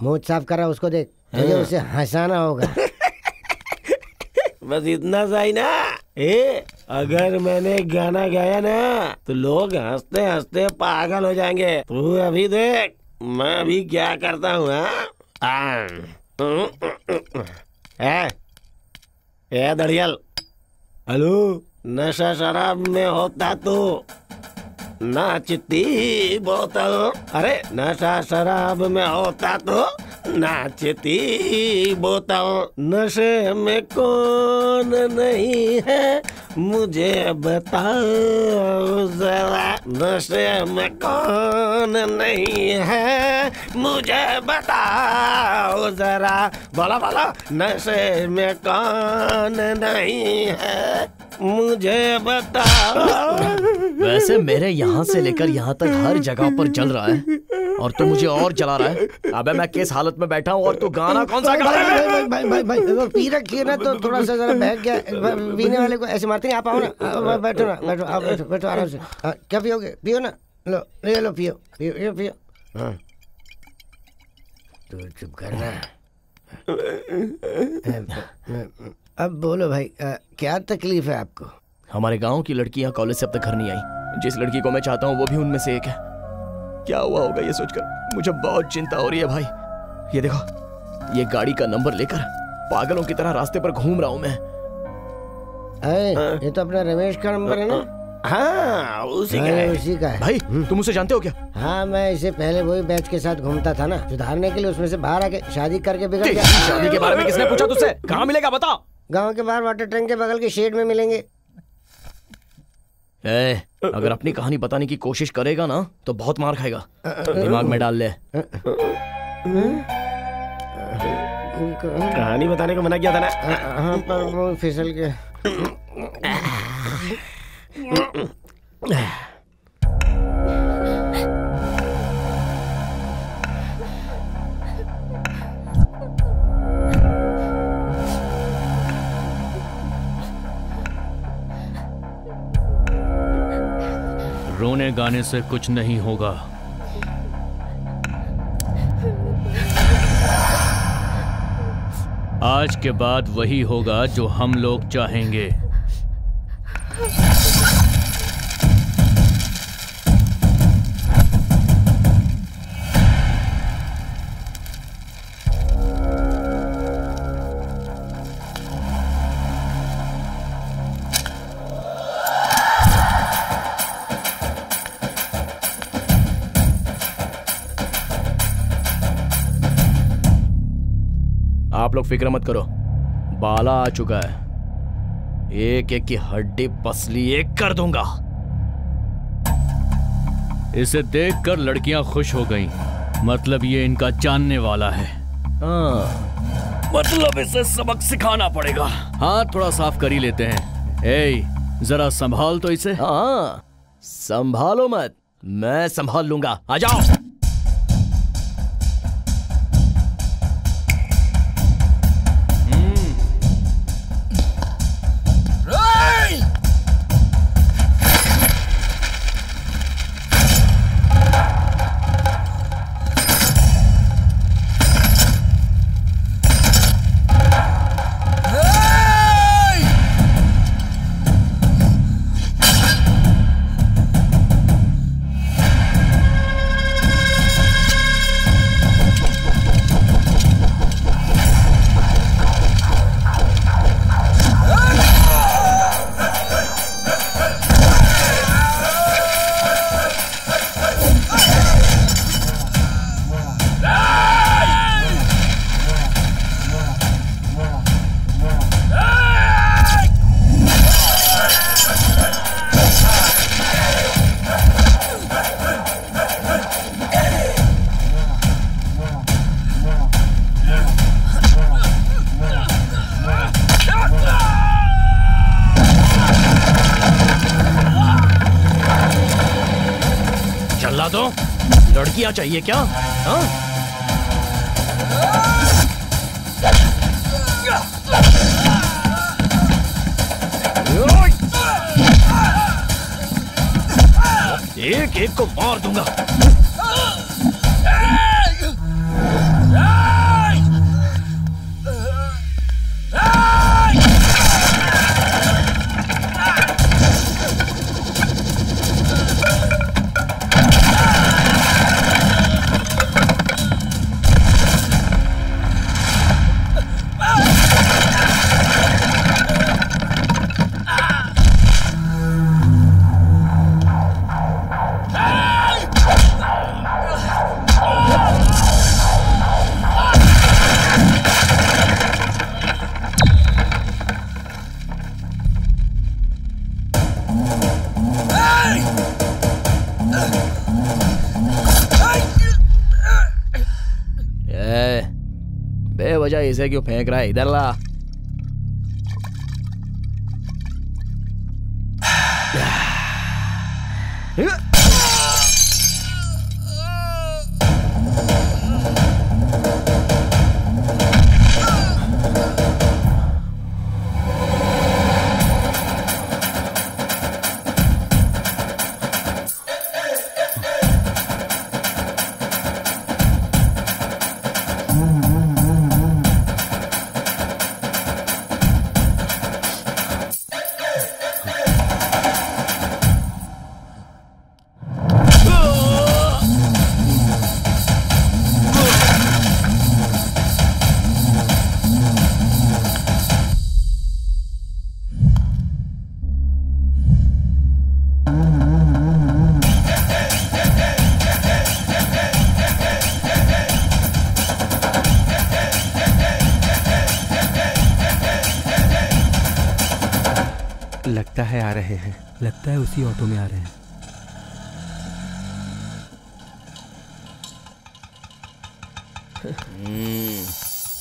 मुंह साफ कर रहा, उसको देख, तुझे उसे हंसाना होगा। बस इतना सा ही ना। अगर मैंने गाना गाया ना तो लोग हंसते हंसते पागल हो जाएंगे। तू अभी देख मैं अभी क्या करता हूँ। दड़ियल, हेलो, नशा शराब में होता तो नाचती बोतल, अरे नशा शराब में होता तो नाचती बोतल। नशे में कौन नहीं है मुझे बताओ जरा, नशे में कौन नहीं है मुझे बताओ जरा, बोला बोला, नशे में कौन नहीं है मुझे बताओ। वैसे मेरे यहाँ से लेकर यहाँ तक हर जगह पर जल रहा है और तू मुझे और जला रहा है। अबे मैं किस हालत में बैठा हूँ और तू गाना कौन सा गा रहा है? भाई वो पी रखी ना तो थोड़ा सा जरा बहक गया। पीने वाले को ऐसे मारते नहीं। आप आओ ना, बैठो ना, बैठो, आप बैठो, बैठो आराम से। क्या पियोगे? पियो ना, लो ले लो, पियो पियो पियो। हाँ तो चुप करना। अब बोलो भाई, क्या तकलीफ है आपको? हमारे गांव की लड़कियां कॉलेज से अब तक घर नहीं आई। जिस लड़की को मैं चाहता हूँ वो भी उनमें से एक है। क्या हुआ होगा ये सोचकर मुझे बहुत चिंता हो रही है भाई। ये देखो, ये गाड़ी का नंबर लेकर पागलों की तरह रास्ते पर घूम रहा हूँ मैं। ये तो अपना रमेश का नंबर है ना? हाँ उसी का है। उसी का है। भाई तुम उसे जानते हो क्या? हाँ मैं इससे पहले वही बैच के साथ घूमता था ना। सुधारने के लिए उसमें से बाहर आके शादी करके बिगड़ गया। शादी के बारे में किसने पूछा तुझसे? कहाँ मिलेगा बता? गांव के बाहर वाटर टैंक के बगल के शेड में मिलेंगे। अगर अपनी कहानी बताने की कोशिश करेगा ना तो बहुत मार खाएगा। दिमाग में डाल ले। कहानी बताने को मना किया था ना। हाँ पर वो फिसल के। रोने गाने से कुछ नहीं होगा। आज के बाद वही होगा जो हम लोग चाहेंगे। आप लोग फिक्र मत करो, बाला आ चुका है। एक एक की हड्डी पसली एक कर दूंगा। इसे देखकर लड़कियां खुश हो गईं। मतलब ये इनका जानने वाला है। हाँ मतलब इसे सबक सिखाना पड़ेगा। हाथ थोड़ा साफ कर ही लेते हैं। ए, जरा संभाल तो इसे। हाँ संभालो मत, मैं संभाल लूंगा। आ जाओ। लड़कियां चाहिए क्या? हाँ? एक एक को मार दूंगा। बेवजह इसे क्यों फेंक रहा है? इधर ला। लगता है आ रहे हैं। लगता है उसी ऑटो में आ रहे हैं।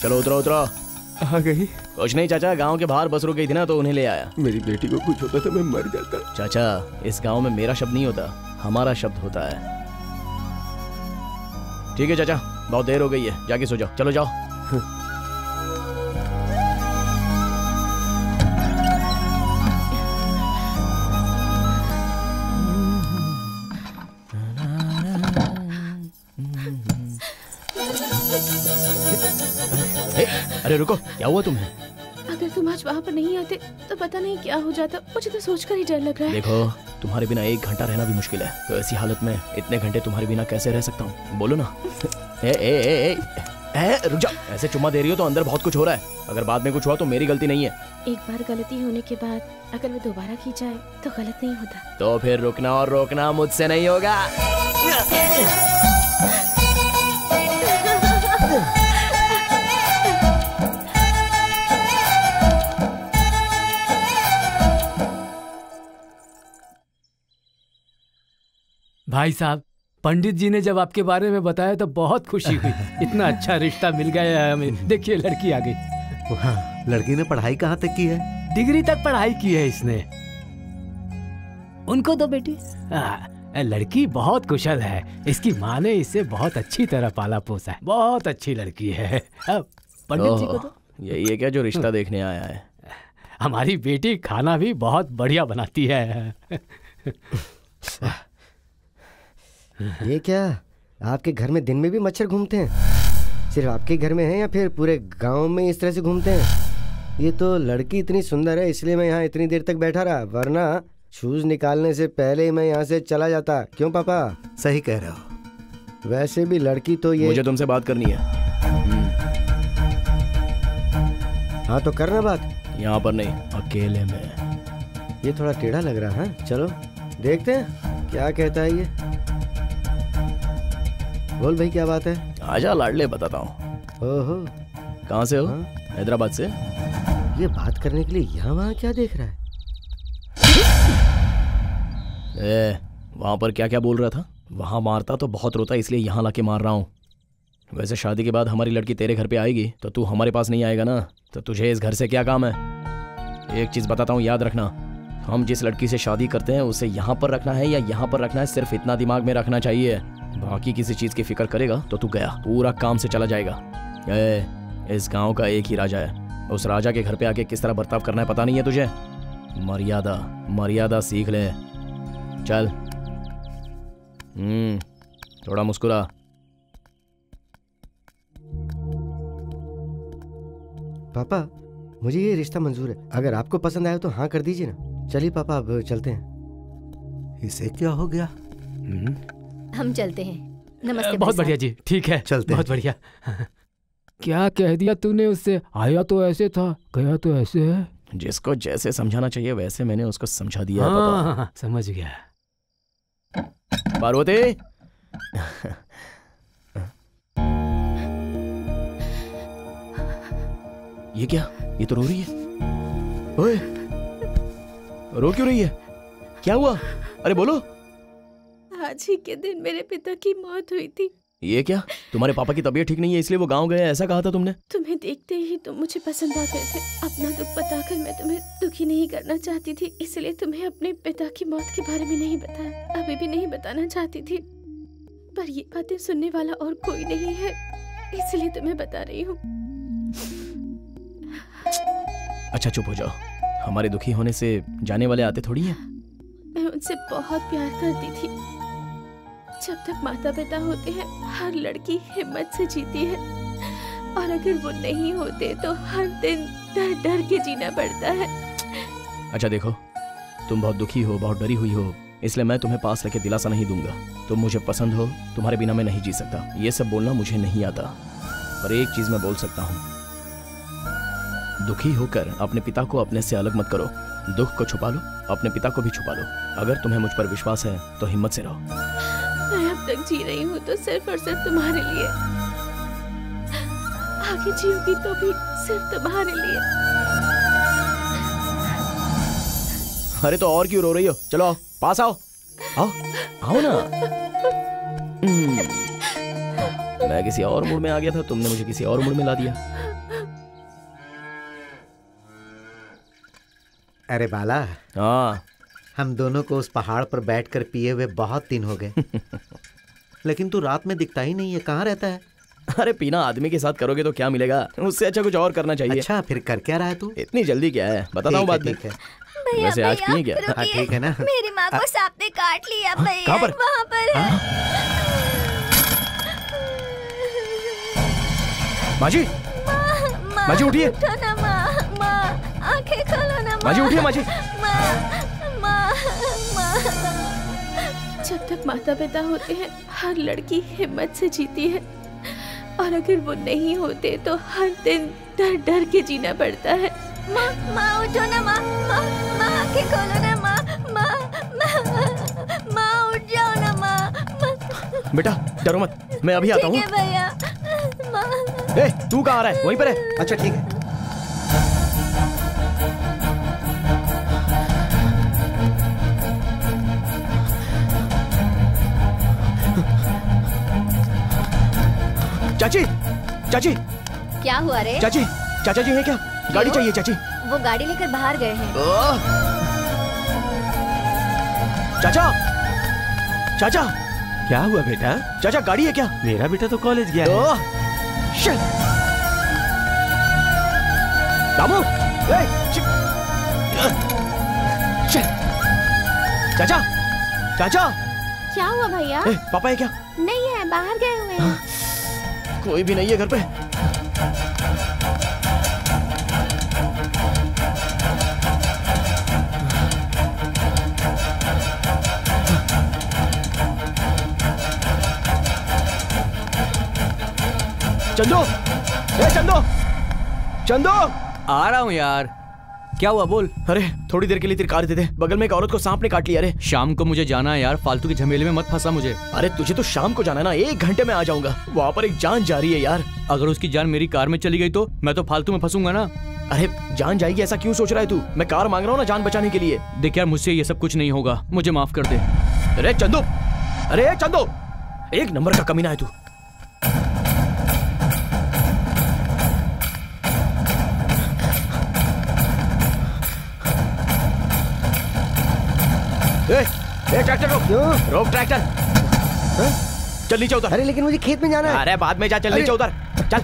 चलो उतरो उतरो। आ गई? कुछ नहीं चाचा, गांव के बाहर बस रुक गई थी ना तो उन्हें ले आया। मेरी बेटी को कुछ होता तो मैं मर जाता। चाचा, इस गांव में मेरा शब्द नहीं होता, हमारा शब्द होता है। ठीक है चाचा, बहुत देर हो गई है, जाके सो जाओ। चलो जाओ। अरे रुको, क्या हुआ तुम्हें? अगर तुम आज वहाँ पर नहीं आते तो पता नहीं क्या हो जाता। मुझे तो सोचकर ही डर लग रहा है। देखो, तुम्हारे बिना 1 घंटा रहना भी मुश्किल है, तो ऐसी हालत में इतने घंटे तुम्हारे बिना कैसे रह सकता हूँ? बोलो ना। रुक जाओ, ऐसे चुम्मा दे रही हो तो अंदर बहुत कुछ हो रहा है। अगर बाद में कुछ हुआ तो मेरी गलती नहीं है। एक बार गलती होने के बाद अगर वो दोबारा की जाए तो गलत नहीं होता। तो फिर रुकना और रोकना मुझसे नहीं होगा। भाई साहब, पंडित जी ने जब आपके बारे में बताया तो बहुत खुशी हुई। इतना अच्छा रिश्ता मिल गया है हमें। देखिए, लड़की आ गई। वाह, लड़की ने पढ़ाई कहाँ तक की है? डिग्री तक पढ़ाई की है इसने। उनको तो बेटी लड़की बहुत कुशल है। इसकी माँ ने इसे बहुत अच्छी तरह पाला पोसा है। बहुत अच्छी लड़की है। अब पंडित जी को तो यही है क्या जो रिश्ता देखने आया है? हमारी बेटी खाना भी बहुत बढ़िया बनाती है। ये क्या, आपके घर में दिन में भी मच्छर घूमते हैं? सिर्फ आपके घर में है या फिर पूरे गांव में इस तरह से घूमते हैं? ये तो लड़की इतनी सुंदर है इसलिए मैं यहाँ इतनी देर तक बैठा रहा, वरना शूज निकालने से पहले ही मैं यहाँ से चला जाता। क्यों पापा? सही कह रहे हो। वैसे भी लड़की तो ये। मुझे तुमसे बात करनी है। हाँ तो करना बात। यहाँ पर नहीं, अकेले में। ये थोड़ा टेढ़ा लग रहा है। चलो देखते हैं क्या कहता है ये। बोल भाई, क्या बात है? आजा लाडले, बताता हूँ। ओहो, कहाँ से हो? हाँ? हैदराबाद से। ये बात करने के लिए यहाँ वहाँ क्या देख रहा है? वहाँ पर क्या क्या बोल रहा था? वहाँ मारता तो बहुत रोता, इसलिए यहाँ लाके मार रहा हूँ। वैसे शादी के बाद हमारी लड़की तेरे घर पे आएगी तो तू हमारे पास नहीं आएगा ना, तो तुझे इस घर से क्या काम है? एक चीज़ बताता हूँ, याद रखना, हम जिस लड़की से शादी करते हैं उसे यहाँ पर रखना है या यहाँ पर रखना है, सिर्फ इतना दिमाग में रखना चाहिए। बाकी किसी चीज़ की फिक्र करेगा तो तू गया, पूरा काम से चला जाएगा। इस गांव का एक ही राजा है, उस राजा के घर पे आके किस तरह बर्ताव करना है पता नहीं है तुझे? मर्यादा मर्यादा सीख ले। चल। थोड़ा मुस्कुरा। पापा, मुझे ये रिश्ता मंजूर है। अगर आपको पसंद आया तो हाँ कर दीजिए ना। चलिए पापा, अब चलते हैं। इसे क्या हो गया? हम चलते हैं। नमस्ते। बहुत बढ़िया जी, ठीक है, चलते। बहुत बढ़िया। क्या कह दिया तूने उससे? आया तो ऐसे था, गया तो ऐसे है। जिसको जैसे समझाना चाहिए वैसे मैंने उसको समझा दिया। हाँ, समझ गया। पार्वती। ये क्या? ये तो रो रही है। ओए, रो क्यों रही है? क्या हुआ? अरे बोलो। आज ही के दिन मेरे पिता की मौत हुई थी। ये क्या? तुम्हारे पापा की तबीयत ठीक नहीं है इसलिए वो गांव गए, ऐसा कहा था तुमने? तुम्हें देखते ही तुम मुझे पसंद आ गए थे। अपना दुख बताकर मैं तुम्हें दुखी नहीं करना चाहती थी, इसलिए तुम्हें अपने पिता की मौत के बारे में नहीं बताया। अभी भी नहीं बताना चाहती थी, पर ये बातें सुनने वाला और कोई नहीं है, इसलिए तुम्हें बता रही हूँ। अच्छा चुप हो जाओ, हमारे दुखी होने से जाने वाले आते थोड़ी हैं। मैं उनसे बहुत प्यार करती थी। जब तक माता पिता होते हैं हर लड़की हिम्मत से जीती है, और अगर वो नहीं होते तो हर दिन डर डर के जीना पड़ता है। अच्छा देखो, तुम बहुत दुखी हो, बहुत डरी हुई हो, इसलिए मैं तुम्हें पास रख के दिलासा नहीं दूंगा। तुम मुझे पसंद हो, तुम्हारे बिना मैं नहीं जी सकता। ये सब बोलना मुझे नहीं आता, पर एक चीज मैं बोल सकता हूँ, दुखी होकर अपने पिता को अपने से अलग मत करो। दुख को छुपा लो, अपने पिता को भी छुपा लो। अगर तुम्हें मुझ पर विश्वास है तो हिम्मत से रहो। मैं अब तक जी रही हूँ तो सिर्फ और सिर्फ तुम्हारे लिए, आगे जीऊंगी तो भी सिर्फ तुम्हारे लिए। अरे तो और क्यों रो रही हो? चलो आओ, पास आओ, आओ आओ ना। मैं किसी और मूड में आ गया था, तुमने मुझे किसी और मूड में ला दिया। अरे बाला, हाँ, हम दोनों को उस पहाड़ पर बैठकर पिए हुए बहुत दिन हो गए। लेकिन तू रात में दिखता ही नहीं है, कहाँ रहता है? अरे पीना आदमी के साथ करोगे तो क्या मिलेगा, उससे अच्छा कुछ और करना चाहिए। अच्छा फिर कर क्या रहा है तू? इतनी जल्दी क्या है, बताता हूँ बाद में। वैसे आज पिए क्या? हाँ ठीक है ना। मेरी माँ को सांप ने काट लिया भैया। कहाँ पर? वहाँ पर है। माजी, माजी उठिए। उठो ना माँ, माँ आंखें खोलो ना माँ। माजी उठिए, माजी। माँ, माँ, माँ। जब तक माता पिता होते हैं हर लड़की हिम्मत से जीती है, और अगर वो नहीं होते तो हर दिन डर डर के जीना पड़ता है। माँ, माँ उठो ना माँ, माँ, माँ आंखें खोलो ना माँ, माँ, माँ, माँ उठ जाओ ना माँ, माँ। बेटा डरो मत, मैं अभी आता हूँ। ठीक है भैया। माँ। ए, तू कहाँ आ रहा है? वहीं पर है? अच्छा ठीक है। चाची, चाची, क्या हुआ रे? चाची, चाचा जी हैं क्या? गाड़ी चाहिए चाची। वो गाड़ी लेकर बाहर गए हैं। चाचा, चाचा, क्या हुआ बेटा? चाचा गाड़ी है क्या? मेरा बेटा तो कॉलेज गया है। दामू, चाचा, चाचा। क्या हुआ भैया? पापा है क्या? नहीं है, बाहर गए हुए हैं। कोई भी नहीं है घर पे। चंदू, ए चंदू, चंदू। आ रहा हूँ यार। क्या हुआ बोल? अरे थोड़ी देर के लिए तेरी कार दे दे, बगल में एक औरत को सांप ने काट लिया। अरे शाम को मुझे जाना है यार, फालतू के झमेले में मत फंसा मुझे। अरे तुझे तो शाम को जाना है ना, 1 घंटे में आ जाऊंगा। वहाँ पर एक जान जा रही है यार। अगर उसकी जान मेरी कार में चली गई तो मैं तो फालतू में फंसूंगा ना। अरे जान जाएगी ऐसा क्यों सोच रहा है तू? मैं कार मांग रहा हूँ ना जान बचाने के लिए। देख यार, मुझसे ये सब कुछ नहीं होगा, मुझे माफ कर दे। अरे चंदू, अरे चंदू, 1 नंबर का कमीना है तू। ट्रैक्टर रोक। क्यों? रोक ट्रैक्टर। चल नीचे उतर। अरे लेकिन मुझे खेत में जाना है। अरे बाद में जा, चल नीचे उतर, चल।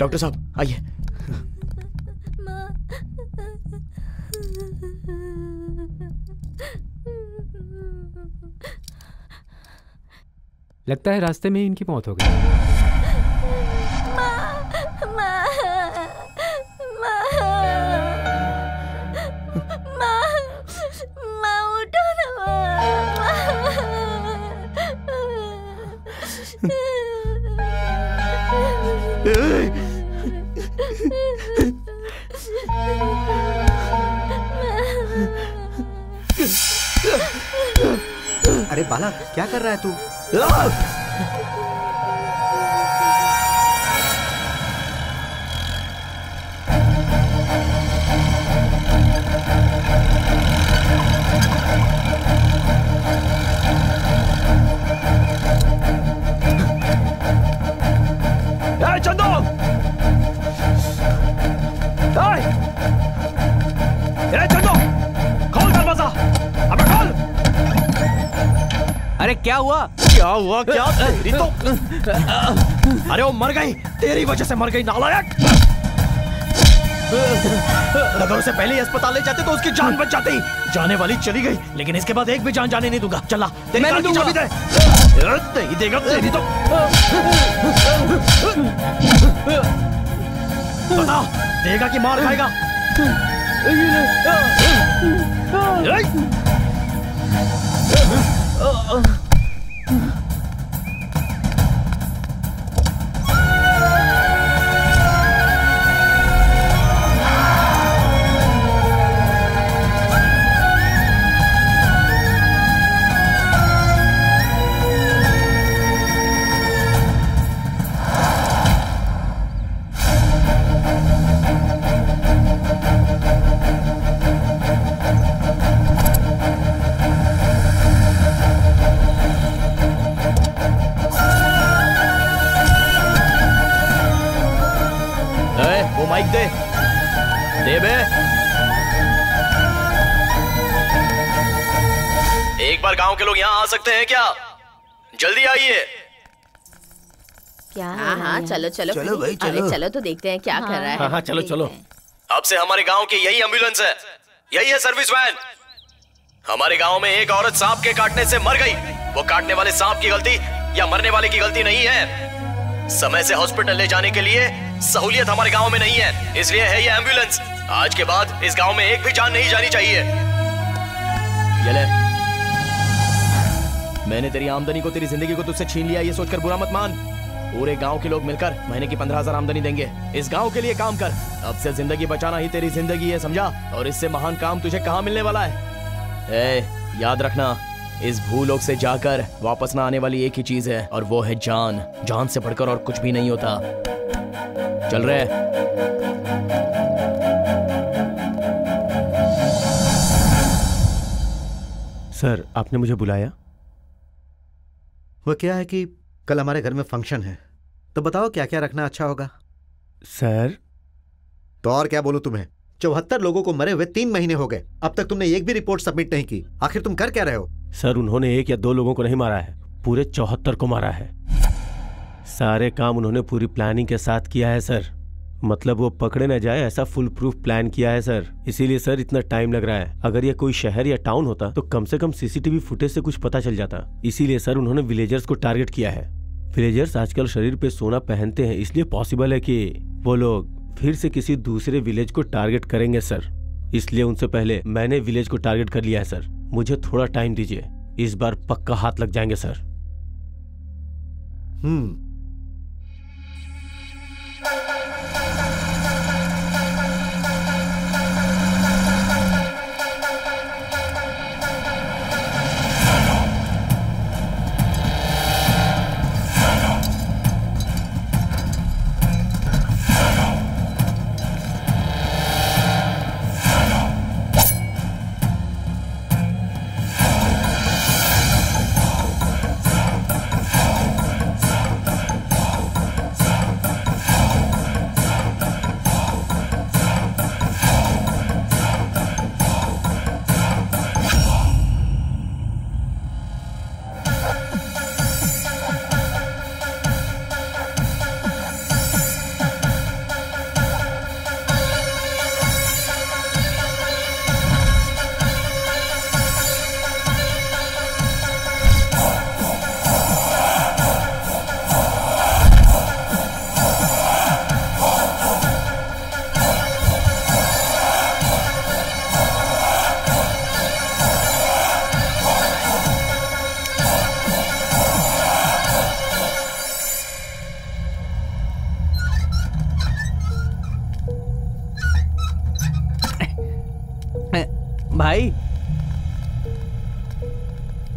डॉक्टर साहब आइए। लगता है रास्ते में ही इनकी मौत हो गई। उठो ना अरे बाला, क्या कर रहा है तू? चंदो, चंदो, खोल दरवाजा, अबे खोल। अरे क्या हुआ? क्या तेरी तो अरे वो मर गई, तेरी वजह से मर गई नालायक। अगर उसे पहले अस्पताल ले जाते तो उसकी जान बच जाती। जाने वाली चली गई, लेकिन इसके बाद एक भी जान जाने नहीं दूंगा। चला, तेरी कार की चाबी दे। नहीं देगा तेरी तो। बता, देगा कि मार खाएगा? माइक दे बे। एक बार गांव के लोग यहाँ आ सकते हैं क्या? जल्दी आइए। क्या? हाँ चलो चलो चलो भाई, चलो। अरे चलो तो देखते हैं क्या कर रहा है। हाँ चलो चलो। अब से हमारे गांव की यही एम्बुलेंस है, यही है सर्विस वैन। हमारे गांव में एक औरत सांप के काटने से मर गई। वो काटने वाले सांप की गलती या मरने वाले की गलती नहीं है। समय से हॉस्पिटल ले जाने के लिए सहूलियत हमारे गांव में नहीं है, इसलिए है ये एम्बुलेंस। आज के बाद इस गांव में एक भी जान नहीं जानी चाहिए। ये ले, मैंने तेरी आमदनी को, तेरी जिंदगी को तुझसे छीन लिया, ये सोचकर बुरा मत मान। पूरे गांव के लोग मिलकर महीने की 15,000 आमदनी देंगे। इस गांव के लिए काम कर। अब से जिंदगी बचाना ही तेरी जिंदगी है, समझा? और इससे महान काम तुझे कहाँ मिलने वाला है? याद रखना, इस भूलोक से जाकर वापस ना आने वाली एक ही चीज है, और वो है जान। जान से बढ़कर और कुछ भी नहीं होता। चल रहे। सर, आपने मुझे बुलाया? वो क्या है कि कल हमारे घर में फंक्शन है, तो बताओ क्या क्या रखना अच्छा होगा? सर, तो और क्या बोलूं तुम्हें? 74 लोगों को मरे हुए 3 महीने हो गए, अब तक तुमने एक भी रिपोर्ट सबमिट नहीं की। आखिर तुम कर क्या रहे हो? सर, उन्होंने 1 या 2 लोगों को नहीं मारा है, पूरे 74 को मारा है। सारे काम उन्होंने पूरी प्लानिंग के साथ किया है सर। मतलब वो पकड़े न जाए ऐसा फुल प्रूफ प्लान किया है सर। इसीलिए सर इतना टाइम लग रहा है। अगर ये कोई शहर या टाउन होता तो कम से कम सीसीटीवी फुटेज से कुछ पता चल जाता। इसीलिए सर उन्होंने विलेजर्स को टारगेट किया है। विलेजर्स आजकल शरीर पे सोना पहनते हैं, इसलिए पॉसिबल है कि वो लोग फिर से किसी दूसरे विलेज को टारगेट करेंगे सर। इसलिए उनसे पहले मैंने विलेज को टारगेट कर लिया है सर। मुझे थोड़ा टाइम दीजिए, इस बार पक्का हाथ लग जाएंगे सर।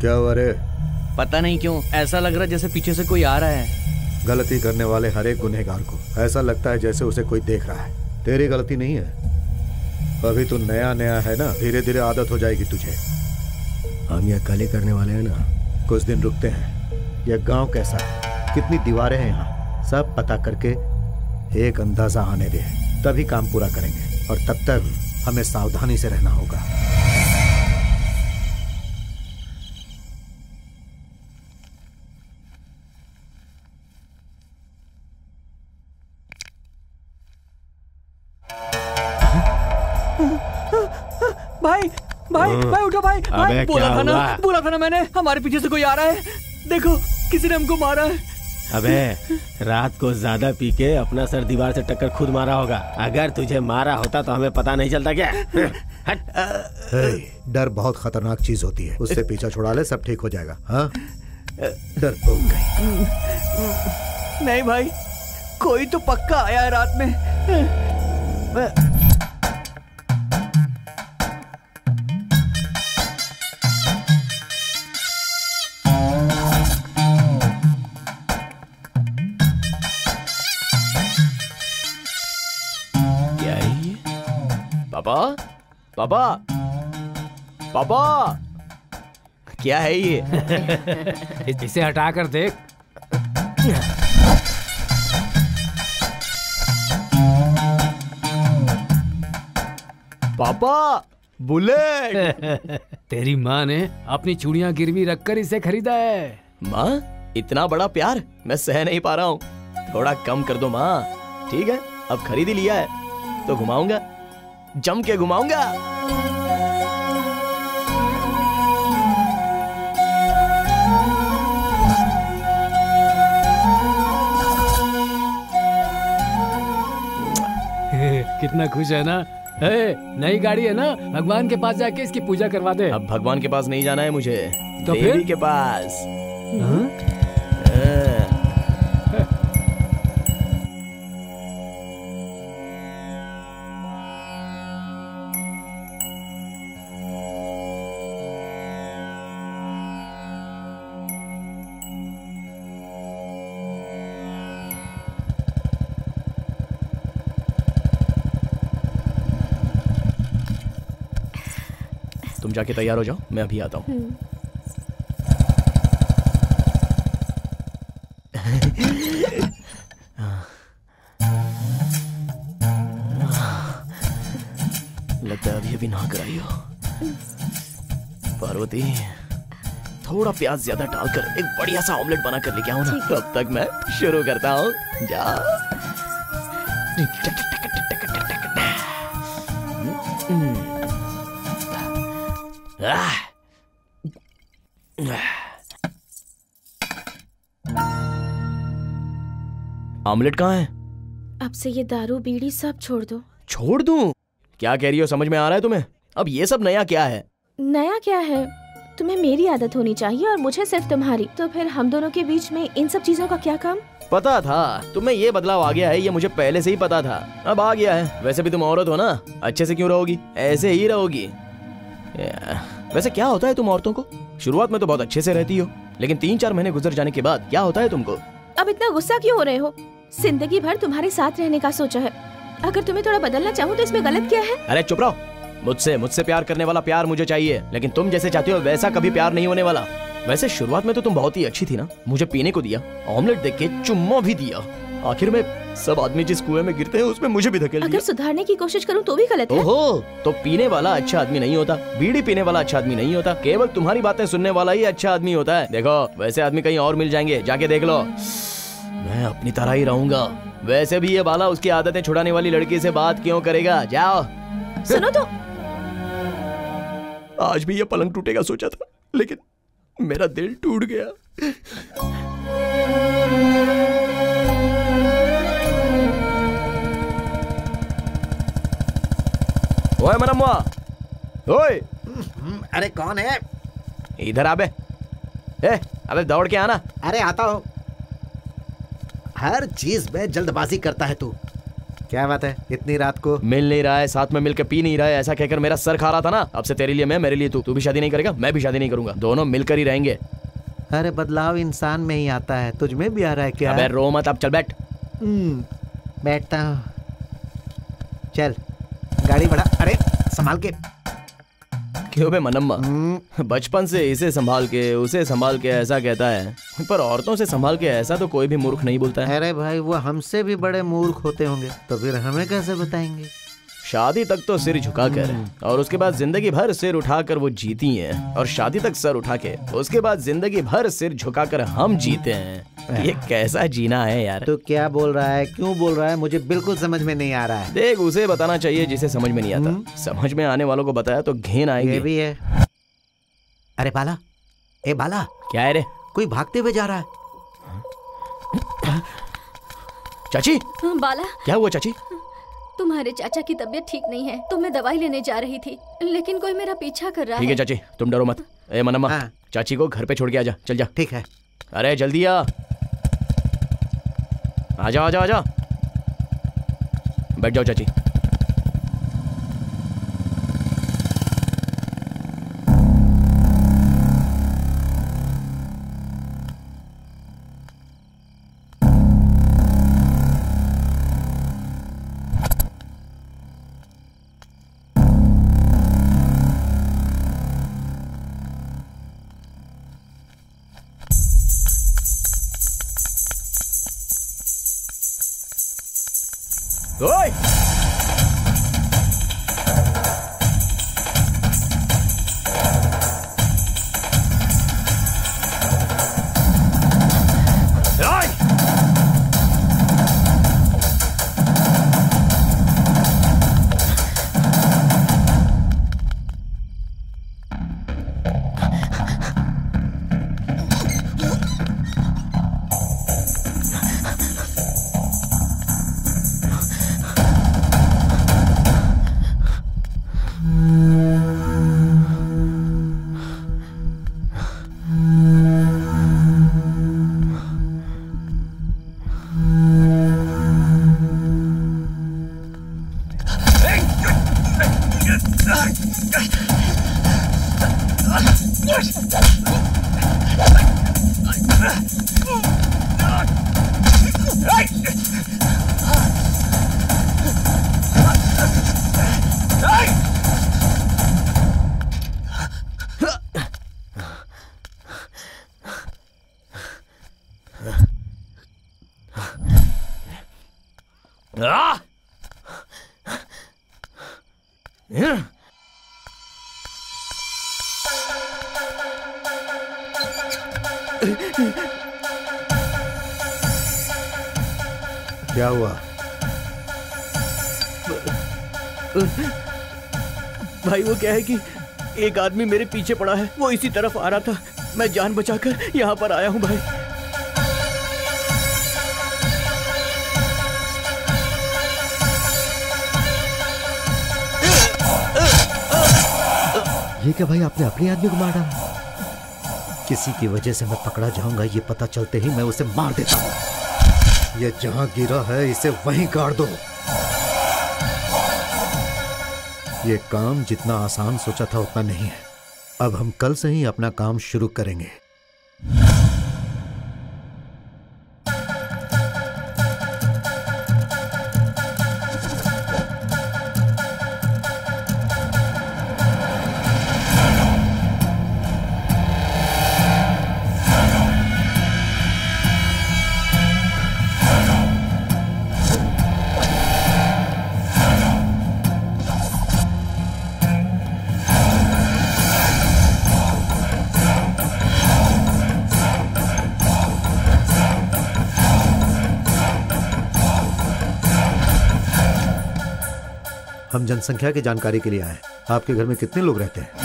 क्या हुआ रे? पता नहीं क्यों ऐसा लग रहा जैसे पीछे से कोई आ रहा है। गलती करने वाले हर एक गुनहगार को ऐसा लगता है जैसे उसे कोई देख रहा है। तेरी गलती नहीं है, अभी तू नया नया है ना, धीरे धीरे आदत हो जाएगी तुझे। हम यह कल करने वाले हैं ना। कुछ दिन रुकते हैं। यह गांव कैसा है, कितनी दीवारें हैं यहाँ, सब पता करके एक अंदाजा आने दे, तभी काम पूरा करेंगे। और तब तक हमें सावधानी से रहना होगा। भाई भाई भाई उठो भाई, भाई बोला था ना मैंने, हमारे पीछे से कोई आ रहा है। देखो किसी ने हमको मारा है। अबे रात को ज्यादा पी के अपना सर दीवार से टक्कर खुद मारा होगा। अगर तुझे मारा होता तो हमें पता नहीं चलता क्या? डर बहुत खतरनाक चीज होती है, उससे पीछा छुड़ा ले, सब ठीक हो जाएगा। हाँ डर हो गई। नहीं भाई, कोई तो पक्का आया है रात में। पापा पापा पापा, क्या है ये? इसे हटा कर देख। पापा बुलेट। तेरी माँ ने अपनी चूड़ियां गिरवी रखकर इसे खरीदा है। माँ इतना बड़ा प्यार मैं सह नहीं पा रहा हूँ, थोड़ा कम कर दो माँ। ठीक है अब खरीद ही लिया है तो घुमाऊंगा, जम के घुमाऊंगा। कितना खुश है ना? नई गाड़ी है ना, भगवान के पास जाके इसकी पूजा करवा दे। अब भगवान के पास नहीं जाना है मुझे, तो देवी फिर? के पास। तुम जाके तैयार हो जाओ, मैं अभी आता हूँ। लगता है अभी नहा कर आई हो। पार्वती थोड़ा प्याज ज्यादा डालकर एक बढ़िया सा ऑमलेट बना कर लेके आओ ना, तब तक मैं शुरू करता हूँ। जा ऑमलेट कहाँ है? अब से ये दारू बीड़ी सब छोड़ दो। छोड़ दूं? क्या कह रही हो, समझ में आ रहा है तुम्हें? अब ये सब नया क्या है? नया क्या है? तुम्हें मेरी आदत होनी चाहिए और मुझे सिर्फ तुम्हारी। तो फिर हम दोनों के बीच में इन सब चीजों का क्या काम? पता था तुम्हें ये बदलाव आ गया है, ये मुझे पहले से ही पता था, अब आ गया है। वैसे भी तुम औरत हो ना, अच्छे से क्यों रहोगी? ऐसे ही रहोगी। वैसे क्या होता है तुम औरतों को? शुरुआत में तो बहुत अच्छे से रहती हो, लेकिन 3-4 महीने गुजर जाने के बाद क्या होता है तुमको? अब इतना गुस्सा क्यों हो रहे हो? जिंदगी भर तुम्हारे साथ रहने का सोचा है, अगर तुम्हें थोड़ा बदलना चाहूँ तो इसमें गलत क्या है? अरे चुप रहो। मुझसे प्यार करने वाला प्यार मुझे चाहिए, लेकिन तुम जैसे चाहती हो वैसा कभी प्यार नहीं होने वाला। वैसे शुरुआत में तो तुम बहुत ही अच्छी थी ना, मुझे पीने को दिया, ऑमलेट देख के चुम्मा भी दिया, आखिर में सब आदमी जिस कुएं में गिरते हैं उसमें मुझे भी धकेल दिया। अगर सुधारने की कोशिश करूं तो भी गलत है। ओहो, तो पीने वाला अच्छा आदमी नहीं होता, बीड़ी पीने वाला अच्छा आदमी नहीं होता, केवल तुम्हारी बातें सुनने वाला ही अच्छा आदमी होता है। देखो वैसे आदमी कहीं और मिल जाएंगे, जाके देख लो। मैं अपनी तरह ही रहूंगा। वैसे भी ये बाला उसकी आदतें छुड़ाने वाली लड़की से बात क्यों करेगा? जाओ। सुनो तो, आज भी ये पलंग टूटेगा सोचा था, लेकिन मेरा दिल टूट गया। ओए मनम्मा, ओए। अरे कौन है? इधर आबे। अबे दौड़ के आना। अरे आता हूँ। हर चीज में जल्दबाजी करता है तू। क्या बात है, इतनी रात को? मिल नहीं रहा है, साथ में मिलकर पी नहीं रहा है, ऐसा कहकर मेरा सर खा रहा था ना। अब से तेरे लिए मैं, मेरे लिए तू। तू भी शादी नहीं करेगा, मैं भी शादी नहीं करूंगा, दोनों मिलकर ही रहेंगे। अरे बदलाव इंसान में ही आता है, तुझ में भी आ रहा है क्या? अबे रो मत, अब चल बैठ। बैठता हूँ। चल गाड़ी बढ़ा। अरे संभाल के। क्यों बे मनम्मा, बचपन से इसे संभाल के उसे संभाल के ऐसा कहता है, पर औरतों से संभाल के ऐसा तो कोई भी मूर्ख नहीं बोलता है। अरे भाई वो हमसे भी बड़े मूर्ख होते होंगे, तो फिर हमें कैसे बताएंगे? शादी तक तो सिर झुकाकर और उसके बाद जिंदगी भर सिर उठाकर वो जीती हैं, और शादी तक सर उठा के उसके बाद जिंदगी भर सिर झुकाकर हम जीते हैं। ये कैसा जीना है यार? तो क्या बोल रहा है, क्यों बोल रहा है, मुझे बिल्कुल समझ में नहीं आ रहा है। देख, उसे बताना चाहिए जिसे समझ में नहीं आता। समझ में आने वालों को बताया तो घिन आएगी। ये भी है। अरे बाला, ए बाला, क्या है रे? कोई भागते हुए जा रहा है। चाची, बाला, क्या हुआ चाची? तुम्हारे चाचा की तबीयत ठीक नहीं है, तो मैं दवाई लेने जा रही थी, लेकिन कोई मेरा पीछा कर रहा है। ठीक है चाची, तुम डरो मत। ए मनम्मा, चाची को घर पे छोड़ के आजा, चल जा। ठीक है। अरे जल्दी आ, आजा आजा आजा। बैठ जाओ चाची। ओए! क्या हुआ? भाई वो क्या है कि एक आदमी मेरे पीछे पड़ा है, वो इसी तरफ आ रहा था, मैं जान बचाकर यहाँ पर आया हूँ भाई। ये क्या भाई, आपने अपने आदमी को मार डाला? किसी की वजह से मैं पकड़ा जाऊंगा, ये पता चलते ही मैं उसे मार देता हूँ। ये जहां गिरा है इसे वहीं गाड़ दो। ये काम जितना आसान सोचा था उतना नहीं है। अब हम कल से ही अपना काम शुरू करेंगे। हम जनसंख्या की जानकारी के लिए आए। आपके घर में कितने लोग रहते हैं?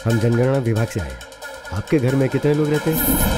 हम जनगणना विभाग से आए हैं। आपके घर में कितने लोग रहते हैं?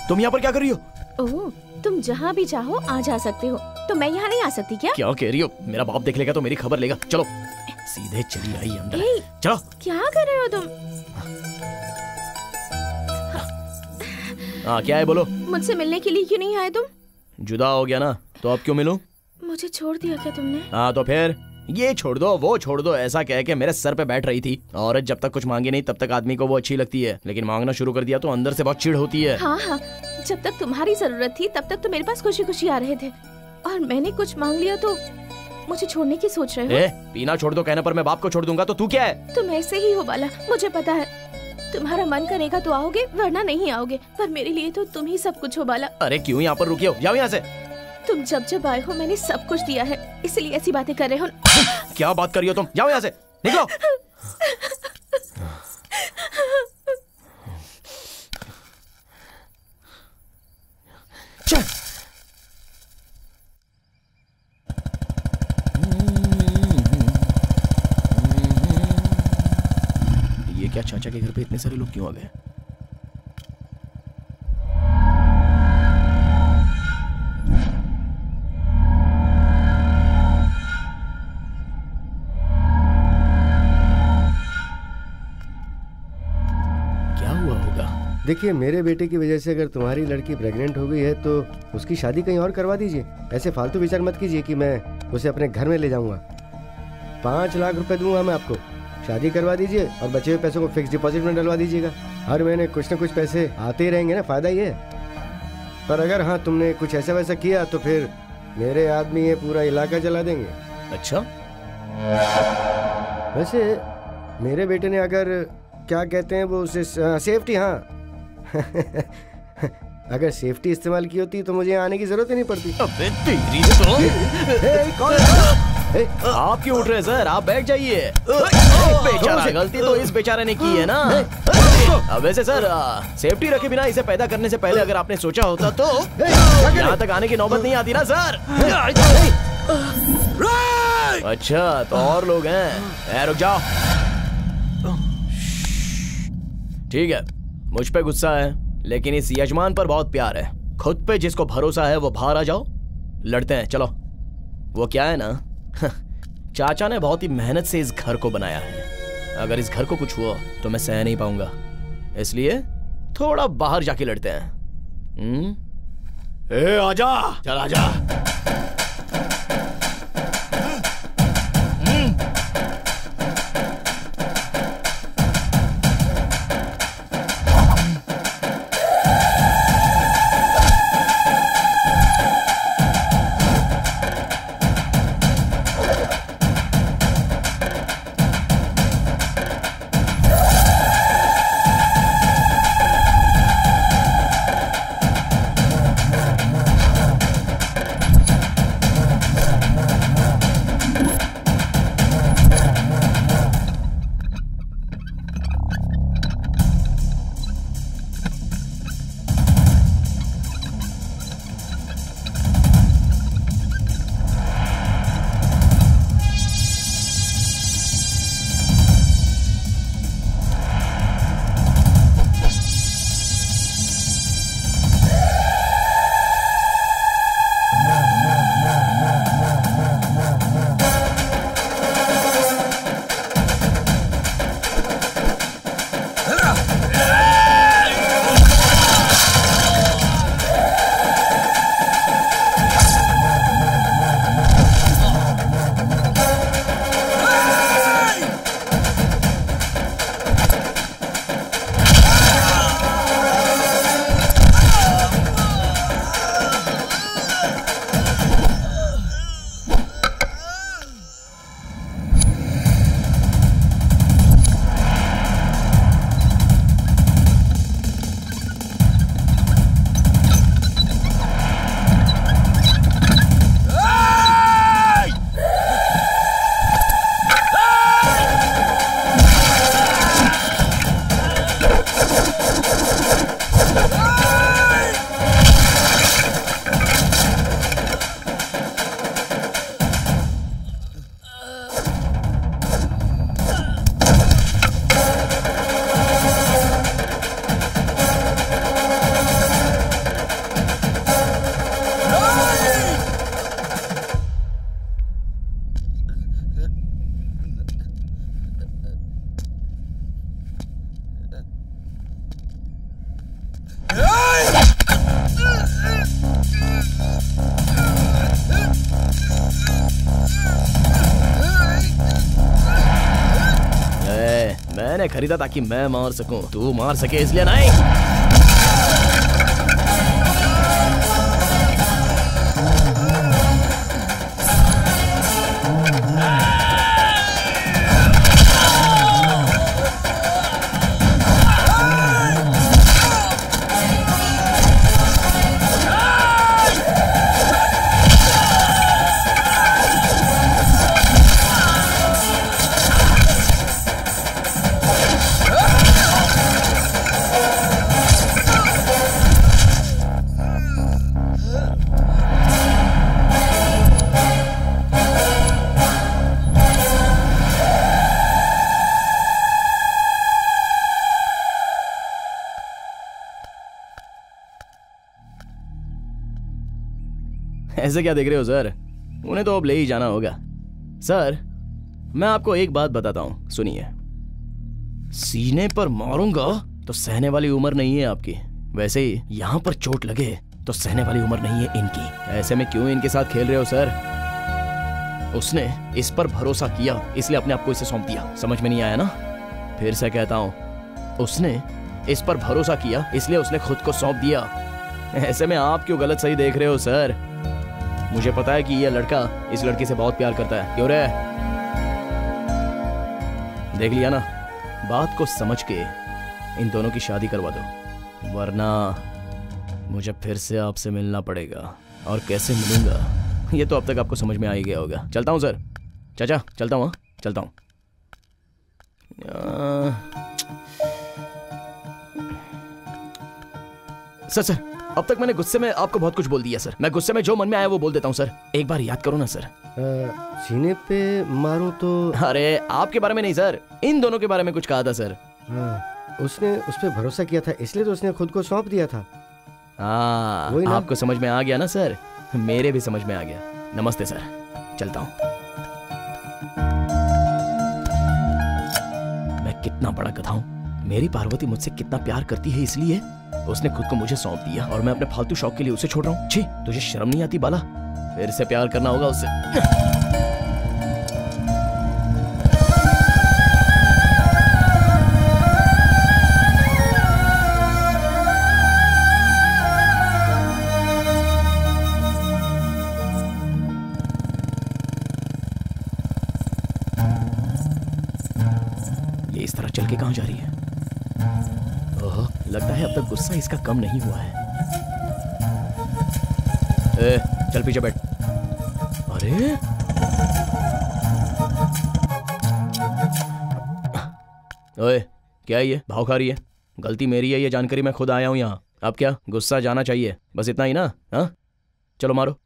तुम यहाँ पर क्या कर रही हो? ओह, तुम जहाँ भी चाहो आ जा सकते हो, तो मैं यहाँ नहीं आ सकती क्या? क्या कह रही हो? मेरा बाप देख लेगा तो मेरी खबर लेगा। चलो सीधे चली आई अंदर। चलो। क्या कर रहे हो तुम? हाँ क्या है बोलो? मुझसे मिलने के लिए क्यों नहीं आए तुम? जुदा हो गया ना, तो अब क्यों मिलूं? मुझे छोड़ दिया क्या तुमने? हाँ तो फिर ये छोड़ दो वो छोड़ दो ऐसा कह के मेरे सर पे बैठ रही थी। औरत जब तक कुछ मांगे नहीं तब तक आदमी को वो अच्छी लगती है, लेकिन मांगना शुरू कर दिया तो अंदर से बहुत चिढ़ होती है। हाँ हाँ, जब तक तुम्हारी जरूरत थी तब तक तो मेरे पास खुशी खुशी आ रहे थे, और मैंने कुछ मांग लिया तो मुझे छोड़ने की सोच रहे हो? पीना छोड़ दो कहने पर मैं बाप को छोड़ दूंगा तो तू क्या है? तुम ऐसे ही हो बाला, मुझे पता है। तुम्हारा मन करेगा तो आओगे वरना नहीं आओगे, पर मेरे लिए तो तुम ही सब कुछ हो बाला। अरे क्यों यहाँ पर रुके हो? जाओ यहाँ से। तुम जब जब आए हो मैंने सब कुछ दिया है, इसलिए ऐसी बातें कर रहे हो। क्या बात कर रही हो तुम? जाओ यहाँ से, निकलो। ये क्या चाचा के घर पे इतने सारे लोग क्यों आ गए? देखिए, मेरे बेटे की वजह से अगर तुम्हारी लड़की प्रेग्नेंट हो गई है तो उसकी शादी कहीं और करवा दीजिए। ऐसे फालतू विचार मत कीजिए कि मैं उसे अपने घर में ले जाऊंगा। 5 लाख रुपए दूंगा मैं आपको, शादी करवा दीजिए और बचे हुए पैसों को फिक्स डिपॉजिट में डलवा दीजिएगा। हर महीने कुछ न कुछ पैसे आते ही रहेंगे ना, फायदा ही है। पर अगर हाँ तुमने कुछ ऐसा वैसा किया तो फिर मेरे आदमी ये पूरा इलाका जला देंगे। अच्छा, वैसे मेरे बेटे ने अगर क्या कहते हैं वो उसे सेफ्टी, हाँ अगर सेफ्टी इस्तेमाल की होती तो मुझे आने की जरूरत ही नहीं पड़ती। अबे तेरी तो आप क्यों उठ रहे सर? आप बैठ जाइए। बेचारा, गलती तो इस बेचारे ने की है ना। अब वैसे सर सेफ्टी रखे बिना इसे पैदा करने से पहले अगर आपने सोचा होता तो यहाँ तक आने की नौबत नहीं आती ना सर। अच्छा तो और लोग हैं? रुक जाओ। ठीक है, मुझ पे गुस्सा है लेकिन इस यजमान पर बहुत प्यार है। खुद पे जिसको भरोसा है वो बाहर आ जाओ, लड़ते हैं। चलो। वो क्या है ना चाचा ने बहुत ही मेहनत से इस घर को बनाया है, अगर इस घर को कुछ हुआ तो मैं सह नहीं पाऊंगा, इसलिए थोड़ा बाहर जाके लड़ते हैं। ए आजा, चल आजा। मैंने खरीदा ताकि मैं मार सकूं, तू मार सके इसलिए नहीं। ऐसे क्या देख रहे हो सर? उन्हें तो अब ले ही जाना होगा। सर मैं आपको एक बात बताता हूं, सुनिए। सीने पर मारूंगा तो सहने वाली उम्र नहीं है आपकी, वैसे ही यहाँ पर चोट लगे तो सहने वाली उम्र नहीं है इनकी। ऐसे में क्यों इनके साथ खेल रहे हो सर? उसने इस पर भरोसा किया इसलिए अपने आप को इसे सौंप दिया, समझ में नहीं आया ना? फिर से कहता हूं, उसने इस पर भरोसा किया इसलिए उसने खुद को सौंप दिया। ऐसे में आप क्यों गलत सही देख रहे हो सर? मुझे पता है कि यह लड़का इस लड़की से बहुत प्यार करता है, क्यों रे? देख लिया ना, बात को समझ के इन दोनों की शादी करवा दो, वरना मुझे फिर से आपसे मिलना पड़ेगा। और कैसे मिलूंगा ये तो अब तक आपको समझ में आ ही गया होगा। चलता हूं सर, चाचा चलता हूं, चलता हूं। सर अब तक मैंने गुस्से में आपको बहुत कुछ बोल दिया सर। मैं गुस्से में जो मन में आया वो बोल देता हूँ सर, एक बार याद करो ना सर। सीने पे मारूं तो? अरे आपके बारे में नहीं सर, इन दोनों के बारे में कुछ कहा था सर। उसने उस पर भरोसा किया था इसलिए तो उसने खुद को सौंप दिया था। हाँ आपको समझ में आ गया ना सर? मेरे भी समझ में आ गया। नमस्ते सर, चलता हूँ। कितना बड़ा गधा हूँ। मेरी पार्वती मुझसे कितना प्यार करती है, इसलिए उसने खुद को मुझे सौंप दिया और मैं अपने फालतू शौक के लिए उसे छोड़ रहा हूँ। छी, तुझे शर्म नहीं आती बाला? फिर से प्यार करना होगा उससे। ये इस तरह चल के कहाँ जा रही है? ओह, लगता है अब तक गुस्सा इसका कम नहीं हुआ है। ए, चल पीछे बैठ। अरे ओए, क्या है ये? भाव खा रही है? गलती मेरी है, ये जानकारी मैं खुद आया हूं यहाँ। अब क्या गुस्सा जाना चाहिए? बस इतना ही ना? हाँ, चलो मारो।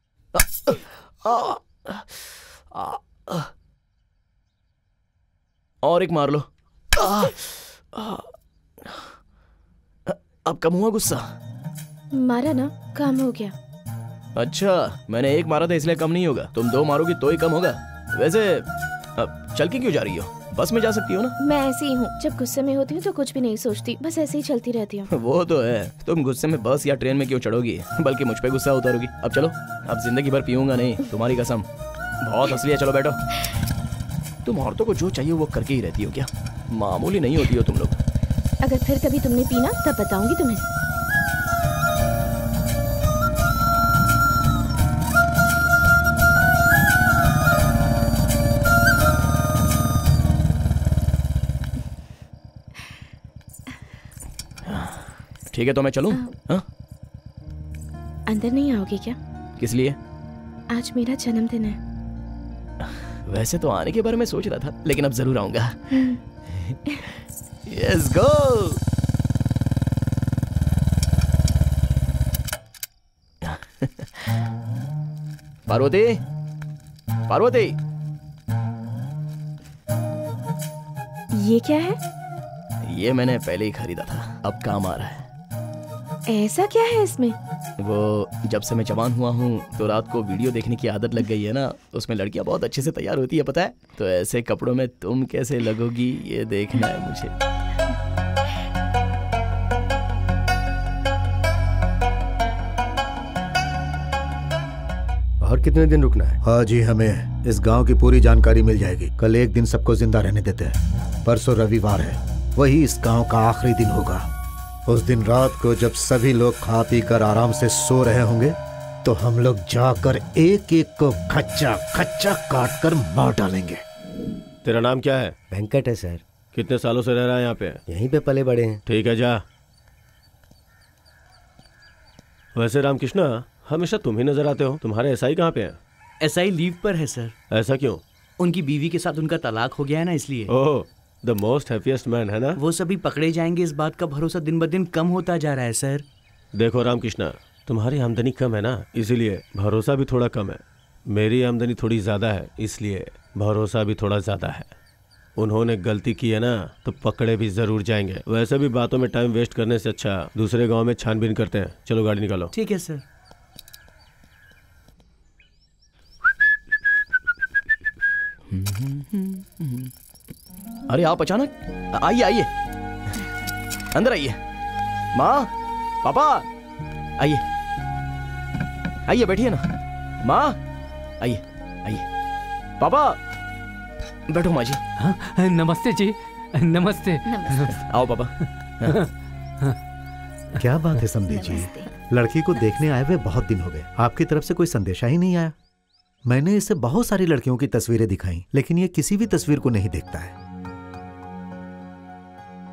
और एक मार लो। अब कम हुआ गुस्सा? मारा ना, काम हो गया। अच्छा, मैंने एक मारा था इसलिए कम नहीं होगा। तुम 2 मारोगी तो ही कम होगा। वैसे अब चल के क्यों जा रही हो? बस में जा सकती हो ना? मैं ऐसी ही हूँ, जब गुस्से में होती हूँ तो कुछ भी नहीं सोचती, बस ऐसे ही चलती रहती हूँ। वो तो है, तुम गुस्से में बस या ट्रेन में क्यों चढ़ोगी, बल्कि मुझ पे गुस्सा उतारोगी। अब चलो, अब जिंदगी भर पीऊंगा नहीं, तुम्हारी कसम। बहुत असली है, चलो बैठो। तुम औरतों को जो चाहिए वो करके ही रहती हो क्या? मामूली नहीं होती हो तुम लोग। अगर फिर कभी तुमने पीना तब बताऊंगी तुम्हें। ठीक है, तो मैं चलूं? हाँ? अंदर नहीं आओगे क्या? किस लिए? आज मेरा जन्मदिन है। वैसे तो आने के बारे में सोच रहा था, लेकिन अब जरूर आऊंगा। Yes, go! पार्वती, पार्वती, ये क्या है? ये मैंने पहले ही खरीदा था, अब काम आ रहा है। ऐसा क्या है इसमें? वो जब से मैं जवान हुआ हूँ तो रात को वीडियो देखने की आदत लग गई है ना, उसमें लड़कियां बहुत अच्छे से तैयार होती है, पता है? तो ऐसे कपड़ों में तुम कैसे लगोगी ये देखना है मुझे। और कितने दिन रुकना है? हाँ जी, हमें इस गांव की पूरी जानकारी मिल जाएगी। कल एक दिन सबको जिंदा रहने देते हैं। परसों रविवार है, वही इस गांव का आखिरी दिन होगा। उस दिन रात को जब सभी लोग खा पी कर आराम से सो रहे होंगे तो हम लोग जाकर एक एक को खच्चा खच्चा काट कर मार डालेंगे। तेरा नाम क्या है? वेंकट है सर। कितने सालों से रह रहा है यहाँ पे? यहीं पे पले बड़े हैं। ठीक है, जा। वैसे रामकृष्णा, हमेशा तुम ही नजर आते हो। तुम्हारे एसआई कहाँ पे हैं? एसआई लीव पर है सर। ऐसा क्यों? उनकी बीवी के साथ उनका तलाक हो गया है ना, इसलिए। ओह, द मोस्ट हैप्पीएस्ट मैन, है ना? वो सभी पकड़े जाएंगे, इस बात का भरोसा दिन ब दिन कम होता जा रहा है सर। देखो रामकृष्णा, तुम्हारी आमदनी कम है ना, इसीलिए भरोसा भी थोड़ा कम है। मेरी आमदनी थोड़ी ज्यादा है, इसलिए भरोसा भी थोड़ा ज्यादा है। उन्होंने गलती की है ना तो पकड़े भी जरूर जाएंगे। वैसे भी बातों में टाइम वेस्ट करने से अच्छा दूसरे गांव में छानबीन करते हैं। चलो गाड़ी निकालो। ठीक है सर। अरे आप अचानक? आइए आइए, अंदर आइए। माँ, पापा, आइए आइए, बैठिए ना। माँ, आइए आइए। पापा, बैठो माँ जी। हाँ, नमस्ते जी। नमस्ते। आओ पापा। क्या बात है समधी जी, लड़की को देखने आए हुए बहुत दिन हो गए, आपकी तरफ से कोई संदेशा ही नहीं आया। मैंने इसे बहुत सारी लड़कियों की तस्वीरें दिखाई, लेकिन ये किसी भी तस्वीर को नहीं देखता है।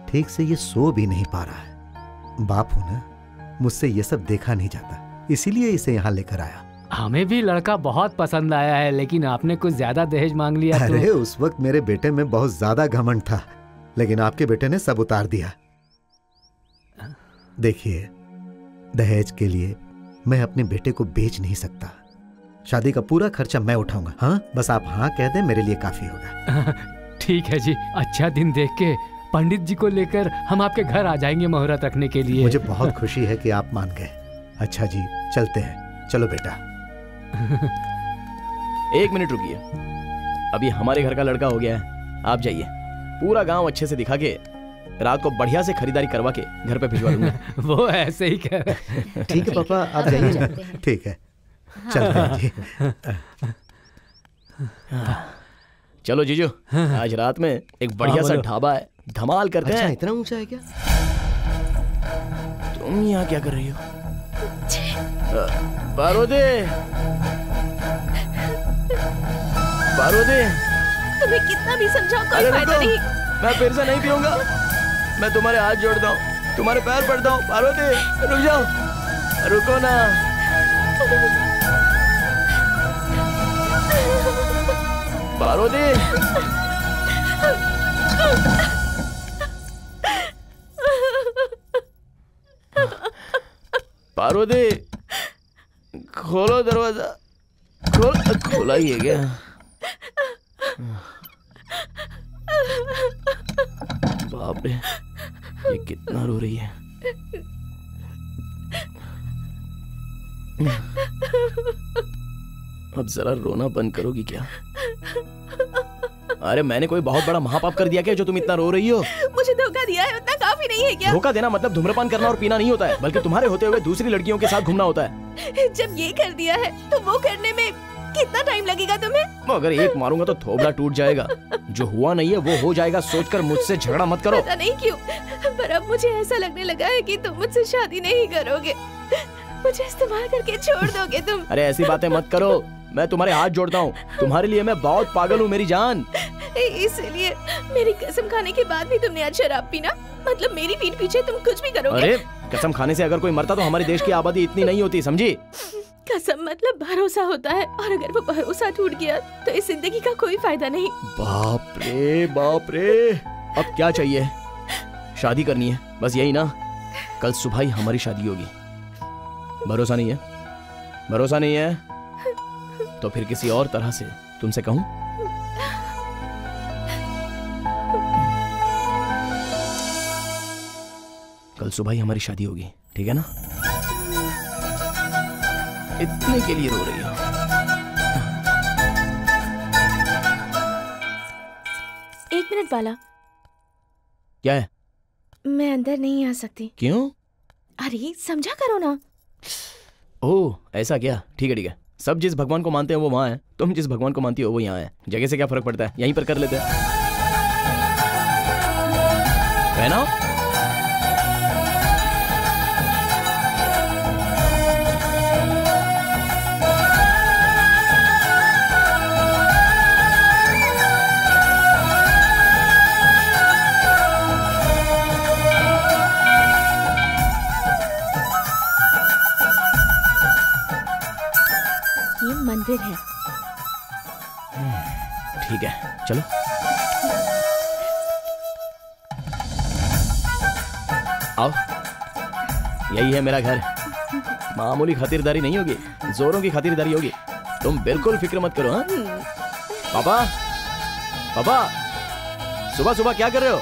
ठीक से ये सो भी नहीं पा रहा है। बाप हूं ना, मुझसे ये सब देखा नहीं जाता, इसीलिए इसे यहाँ लेकर आया। हमें भी लड़का बहुत पसंद आया है, लेकिन आपने कुछ ज्यादा दहेज मांग लिया। अरे तो... उस वक्त मेरे बेटे में बहुत ज्यादा घमंड था, लेकिन आपके बेटे ने सब उतार दिया। देखिए, दहेज के लिए मैं अपने बेटे को बेच नहीं सकता। शादी का पूरा खर्चा मैं उठाऊंगा। हाँ, बस आप हाँ कह दें, मेरे लिए काफी होगा। ठीक है जी, अच्छा दिन देख के पंडित जी को लेकर हम आपके घर आ जाएंगे मुहूर्त रखने के लिए। मुझे बहुत खुशी है कि आप मान गए। अच्छा जी, चलते हैं। चलो बेटा। 1 मिनट रुकिए, अभी हमारे घर का लड़का हो गया है, आप जाइए। पूरा गांव अच्छे से दिखा के रात को बढ़िया से खरीदारी करवा के घर पे भिजवा दूंगा। वो ऐसे ही कह रहे। ठीक है पापा, आप जाइए। ठीक है, चलते हैं जी। चलो जीजू, आज रात में एक बढ़िया सा ढाबा है, धमाल करते हैं। इतना ऊंचा है क्या? तुम यहाँ क्या कर रही हो? पार्वती, पार्वती, तुम्हें कितना भी समझाओ कोई फायदा नहीं। मैं फिर से नहीं पीऊंगा। मैं तुम्हारे हाथ जोड़ता हूँ, तुम्हारे पैर पड़ता हूँ। पार्वती रुक जाओ, रुको ना। पार्वती, पार्वती, खोलो दरवाजा। खोला ही है क्या? बाप रे, ये कितना रो रही है। अब जरा रोना बंद करोगी क्या? अरे मैंने कोई बहुत बड़ा महापाप कर दिया क्या जो तुम इतना रो रही हो? मुझे धोखा दिया है उतना काफी नहीं है क्या? धोखा देना मतलब धूम्रपान करना और पीना नहीं होता है, बल्कि तुम्हारे होते हुए दूसरी लड़कियों के साथ घूमना होता है। जब ये कर दिया है तो वो करने में कितना टाइम लगेगा तुम्हें? अगर एक मारूंगा तो थोबड़ा टूट जाएगा। जो हुआ नहीं है वो हो जाएगा सोचकर मुझसे झगड़ा मत करो। पता नहीं क्यों, पर अब मुझे ऐसा लगने लगा है कि तुम मुझसे शादी नहीं करोगे, मुझे इस्तेमाल करके छोड़ दोगे तुम। अरे ऐसी बातें मत करो, मैं तुम्हारे हाथ जोड़ता हूँ। तुम्हारे लिए मैं बहुत पागल हूँ मेरी जान। इसलिए मेरी कसम खाने के बाद भी तुमने आज शराब पीना? मतलब मेरी पीठ पीछे तुम कुछ भी करोगे? अरे कसम खाने से अगर कोई मरता तो हमारे देश की आबादी इतनी नहीं होती, समझी? कसम मतलब भरोसा होता है, और अगर वो भरोसा टूट गया तो इस जिंदगी का कोई फायदा नहीं। बाप रे बाप रे, अब क्या चाहिए? शादी करनी है बस, यही ना? कल सुबह ही हमारी शादी होगी। भरोसा नहीं है? भरोसा नहीं है तो फिर किसी और तरह से तुमसे कहूं? कल सुबह ही हमारी शादी होगी, ठीक है ना? इतने के लिए रो रही हो? एक मिनट बाला। क्या है? मैं अंदर नहीं आ सकती। क्यों? अरे समझा करो ना। ओह ऐसा क्या? ठीक है ठीक है। सब जिस भगवान को मानते हैं वो वहां है, तुम जिस भगवान को मानती हो वो यहाँ है। जगह से क्या फर्क पड़ता है, यहीं पर कर लेते हैं, है ना? मंदिर है। ठीक है चलो। आओ, यही है मेरा घर। मामूली खातिरदारी नहीं होगी, जोरों की खातिरदारी होगी। तुम बिल्कुल फिक्र मत करो। हाँ पापा, पापा सुबह सुबह क्या कर रहे हो?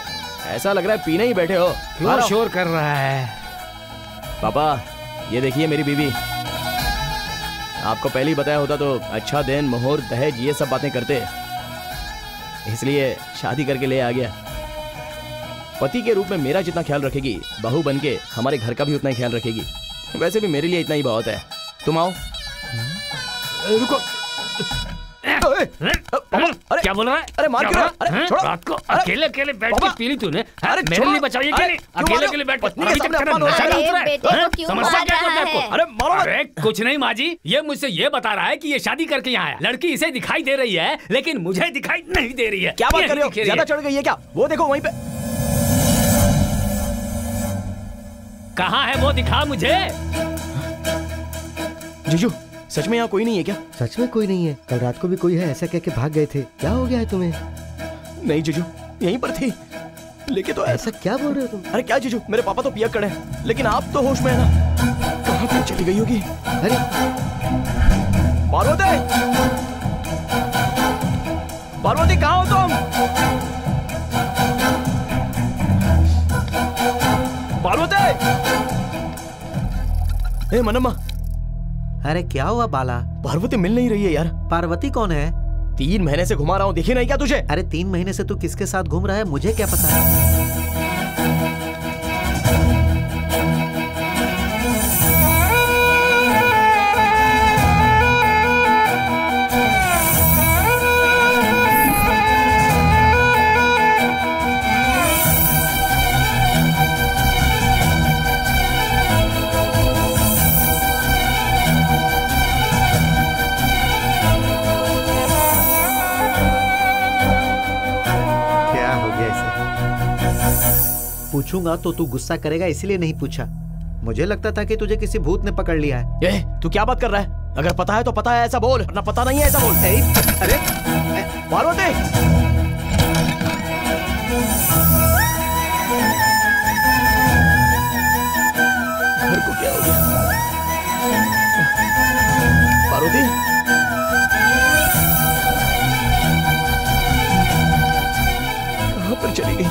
ऐसा लग रहा है पीने ही बैठे हो। क्यों शोर कर रहा है? पापा ये देखिए मेरी बीवी। आपको पहले ही बताया होता तो अच्छा दिन, मुहूर्त, दहेज ये सब बातें करते, इसलिए शादी करके ले आ गया। पति के रूप में मेरा जितना ख्याल रखेगी, बहू बनके हमारे घर का भी उतना ही ख्याल रखेगी। वैसे भी मेरे लिए इतना ही बहुत है। तुम आओ। रुको। अरे क्या बोल रहा है? अरे मार क्यों? अरे छोड़ो। रात को अकेले अकेले बैठ के पी ली तूने? अरे मेरे लिए बचाइए कि नहीं? अकेले अकेले बैठ के समस्या क्या है आपको? अरे मारो। अरे कुछ नहीं माँ जी, ये मुझसे ये बता रहा है कि ये शादी करके यहाँ है। लड़की इसे दिखाई दे रही है लेकिन मुझे दिखाई नहीं दे रही है। क्या बात कर रहे हो? ज्यादा चढ़ गई है क्या? वो देखो वहीं पे। कहाँ है वो? दिखा मुझे। जीजू सच में यहाँ कोई नहीं है क्या? सच में कोई नहीं है। कल रात को भी कोई है ऐसा कह के भाग गए थे। क्या हो गया है तुम्हें? नहीं जीजू, यहीं पर थी। लेकिन तो ऐसा क्या बोल रहे हो तुम? अरे क्या जीजू, मेरे पापा तो पियक्कड़ हैं, लेकिन आप तो होश में है ना। कहाँ पे चली गई होगी? अरे पार्वती, पार्वती कहाँ हो तुम? पार्वती! मनम्मा। अरे क्या हुआ बाला? पार्वती मिल नहीं रही है यार। पार्वती कौन है? 3 महीने से घुमा रहा हूँ, दिखी नहीं क्या तुझे? अरे 3 महीने से तू किसके साथ घूम रहा है मुझे क्या पता है? पूछूंगा तो तू गुस्सा करेगा इसलिए नहीं पूछा। मुझे लगता था कि तुझे किसी भूत ने पकड़ लिया है। तू क्या बात कर रहा है? अगर पता है तो पता है ऐसा बोल, वरना पता नहीं है ऐसा बोल। अरे पार्वती, घर को क्या हो गया? पार्वती, कहां पर चली गई?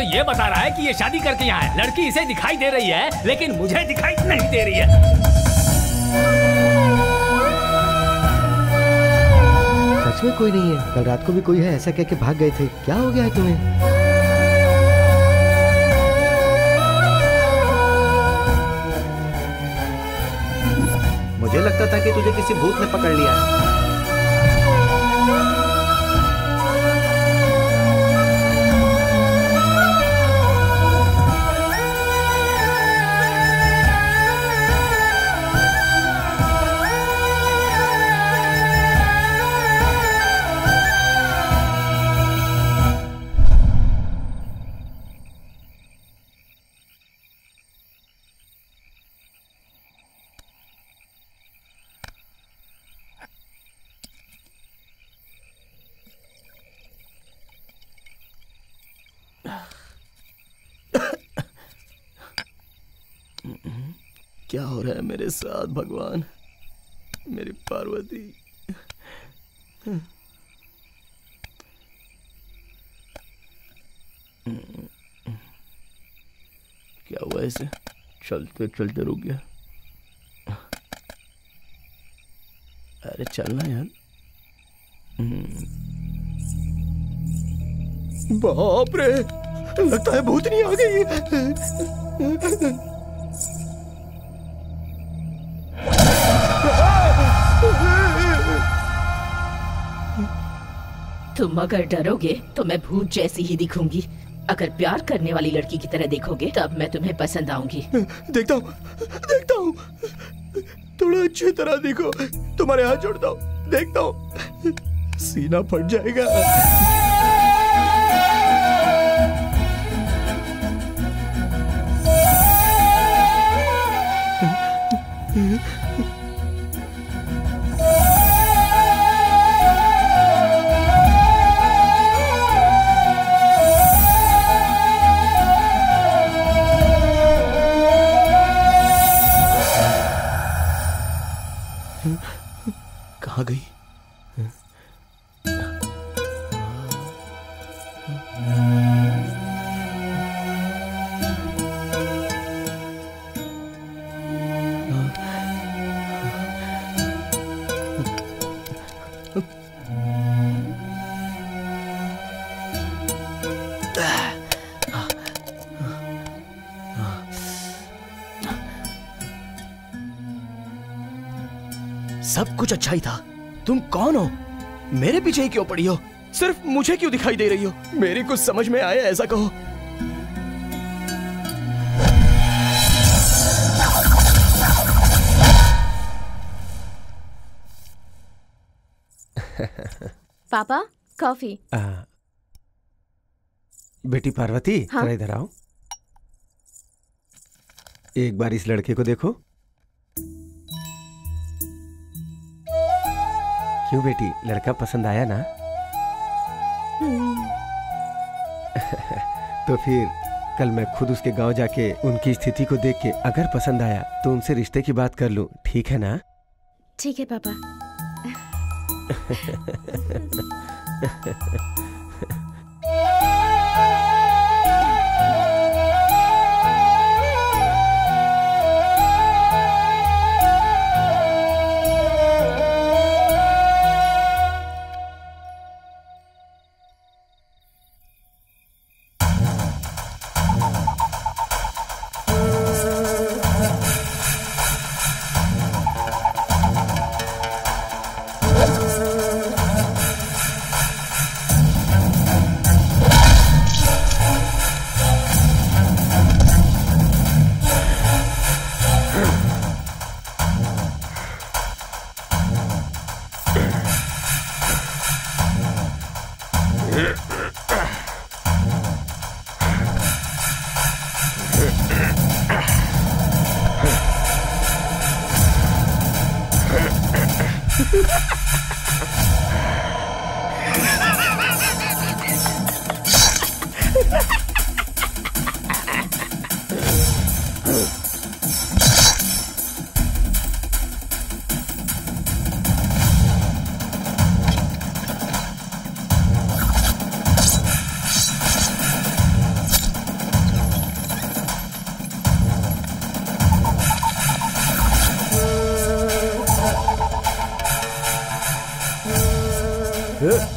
ये बता रहा है कि ये शादी करके यहाँ है। लड़की इसे दिखाई दे रही है लेकिन मुझे दिखाई नहीं दे रही है। सच में कोई नहीं है? कल रात को भी कोई है ऐसा कह के भाग गए थे। क्या हो गया है तुम्हें? मुझे लगता था कि तुझे किसी भूत ने पकड़ लिया है। क्या हो रहा है मेरे साथ भगवान? मेरी पार्वती, क्या हुआ इसे? चलते चलते रुक गया। अरे चलना यार। बाप रे, लगता है भूतनी आ गई। तुम अगर डरोगे तो मैं भूत जैसी ही दिखूंगी। अगर प्यार करने वाली लड़की की तरह देखोगे तब मैं तुम्हें पसंद आऊंगी। देखता हूँ, थोड़ा अच्छी तरह देखो। तुम्हारे हाथ जोड़ता हूँ, देखता हूँ, सीना फट जाएगा। कहाँ गई? सब कुछ अच्छा ही था। तुम कौन हो? मेरे पीछे ही क्यों पड़ी हो? सिर्फ मुझे क्यों दिखाई दे रही हो? मेरी कुछ समझ में आया ऐसा कहो। पापा कॉफी। बेटी पार्वती, हाँ? जरा इधर आओ। एक बार इस लड़के को देखो। क्यों बेटी, लड़का पसंद आया ना? तो फिर कल मैं खुद उसके गांव जाके उनकी स्थिति को देख के अगर पसंद आया तो उनसे रिश्ते की बात कर लूं, ठीक है ना? ठीक है पापा।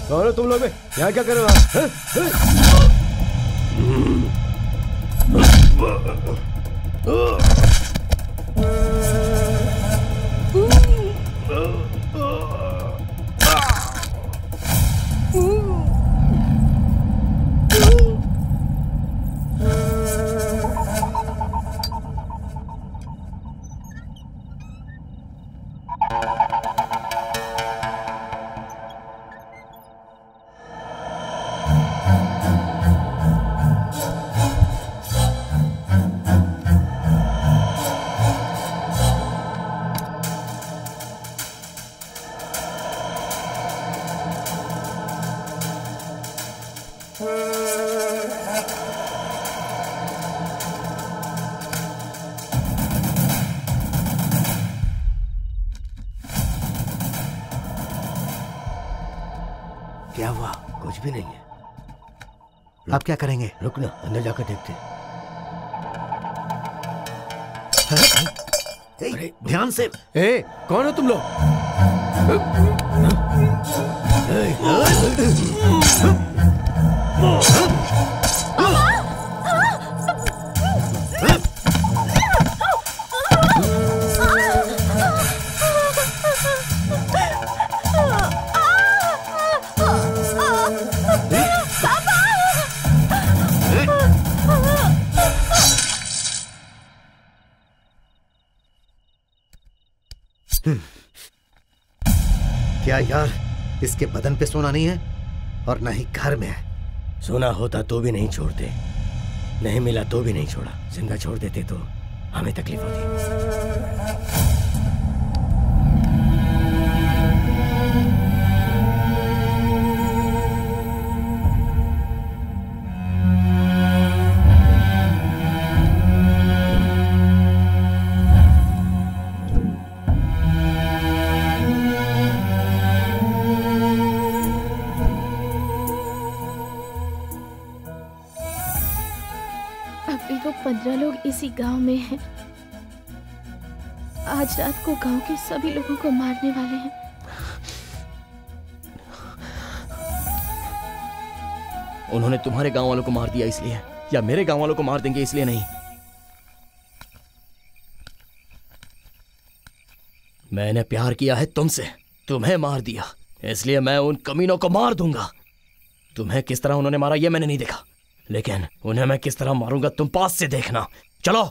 कौन हो तुम लोग? यहाँ क्या कर रहे हो? क्या हुआ? कुछ भी नहीं है। आप क्या करेंगे? रुक ना, अंदर जाकर देखते। अरे ध्यान से। कौन हो तुम लोग? क्या यार, इसके बदन पे सोना नहीं है और ना ही घर में है। सोना होता तो भी नहीं छोड़ते, नहीं मिला तो भी नहीं छोड़ा। जिंदा छोड़ देते तो हमें तकलीफ होती। अभी वो 15 लोग इसी गांव में हैं। आज रात को गांव के सभी लोगों को मारने वाले हैं। उन्होंने तुम्हारे गांव वालों को मार दिया इसलिए, या मेरे गांव वालों को मार देंगे इसलिए नहीं। मैंने प्यार किया है तुमसे, तुम्हें मार दिया, इसलिए मैं उन कमीनों को मार दूंगा। तुम्हें किस तरह उन्होंने मारा ये मैंने नहीं देखा, लेकिन उन्हें मैं किस तरह मारूंगा तुम पास से देखना। चलो।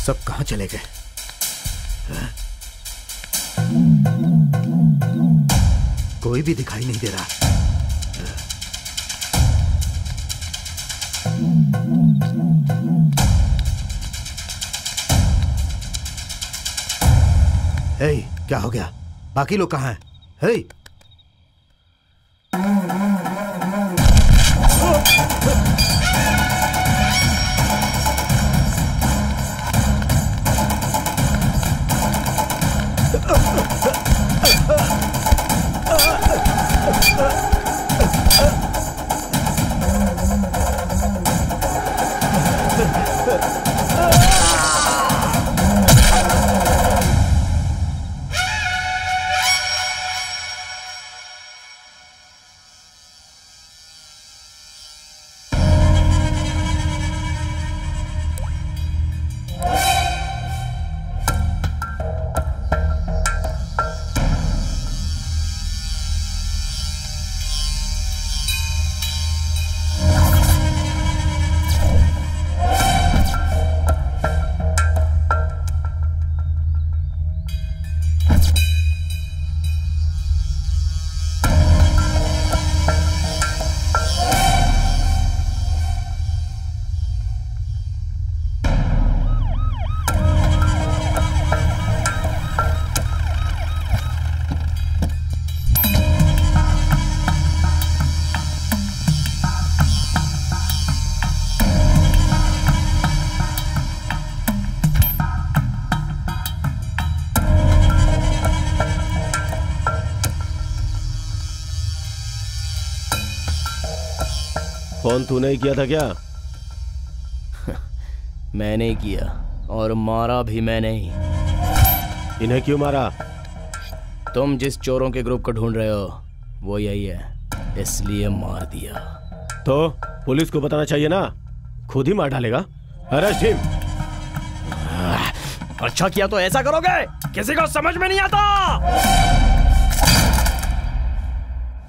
सब कहां चले गए? कोई भी दिखाई नहीं दे रहा। हे, क्या हो गया? बाकी लोग कहां हैं? हे, फोन तूने ही किया था क्या? मैंने किया और मारा भी मैंने ही। इन्हें क्यों मारा? तुम जिस चोरों के ग्रुप को ढूंढ रहे हो वो यही है, इसलिए मार दिया। तो पुलिस को बताना चाहिए ना, खुद ही मार डालेगा। Arrest him. अच्छा किया तो ऐसा करोगे? किसी को समझ में नहीं आता।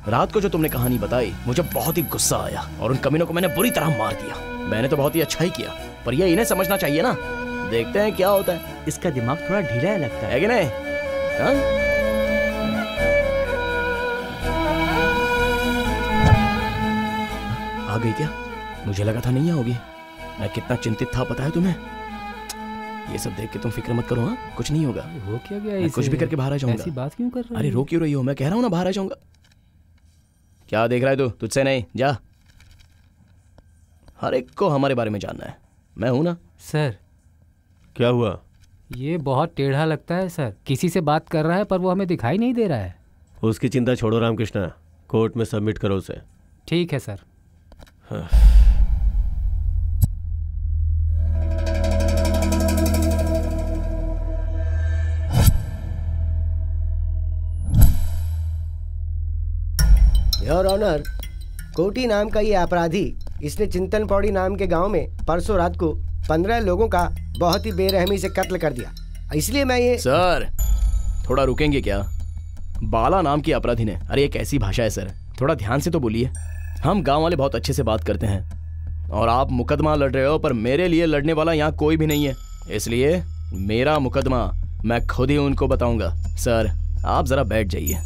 रात को जो तुमने कहानी बताई मुझे बहुत ही गुस्सा आया और उन कमीनों को मैंने बुरी तरह मार दिया। मैंने तो बहुत ही अच्छा ही किया, पर ये इन्हें समझना चाहिए ना। देखते हैं क्या होता है। इसका दिमाग थोड़ा ढीला है लगता है कि नहीं? हाँ? आ गई क्या? मुझे लगा था नहीं आओगी। मैं कितना चिंतित था पता है तुम्हें? ये सब देख के तुम फिक्र मत करो। हाँ, कुछ नहीं होगा। हो क्या गया? मैं कुछ भी करके बाहर आ जाऊंगा। ऐसी बात क्यों कर रहे हो? अरे रो क्यों रही हो? मैं कह रहा हूँ ना बाहर आ जाऊंगा। क्या देख रहा है तू? तुझसे नहीं, जा। हर एक को हमारे बारे में जानना है। मैं हूं ना। सर क्या हुआ? ये बहुत टेढ़ा लगता है सर। किसी से बात कर रहा है पर वो हमें दिखाई नहीं दे रहा है। उसकी चिंता छोड़ो रामकृष्णा, कोर्ट में सबमिट करो उसे। ठीक है सर। हाँ। योर ऑनर, कोटी नाम का ये अपराधी, इसने चिंतन पौड़ी नाम के गांव में परसों रात को 15 लोगों का बहुत ही बेरहमी से कत्ल कर दिया। इसलिए मैं ये। सर थोड़ा रुकेंगे क्या? बाला नाम की अपराधी ने। अरे ये कैसी भाषा है सर, थोड़ा ध्यान से तो बोलिए। हम गांव वाले बहुत अच्छे से बात करते हैं और आप मुकदमा लड़ रहे हो, पर मेरे लिए लड़ने वाला यहाँ कोई भी नहीं है। इसलिए मेरा मुकदमा मैं खुद ही उनको बताऊंगा। सर आप जरा बैठ जाइए।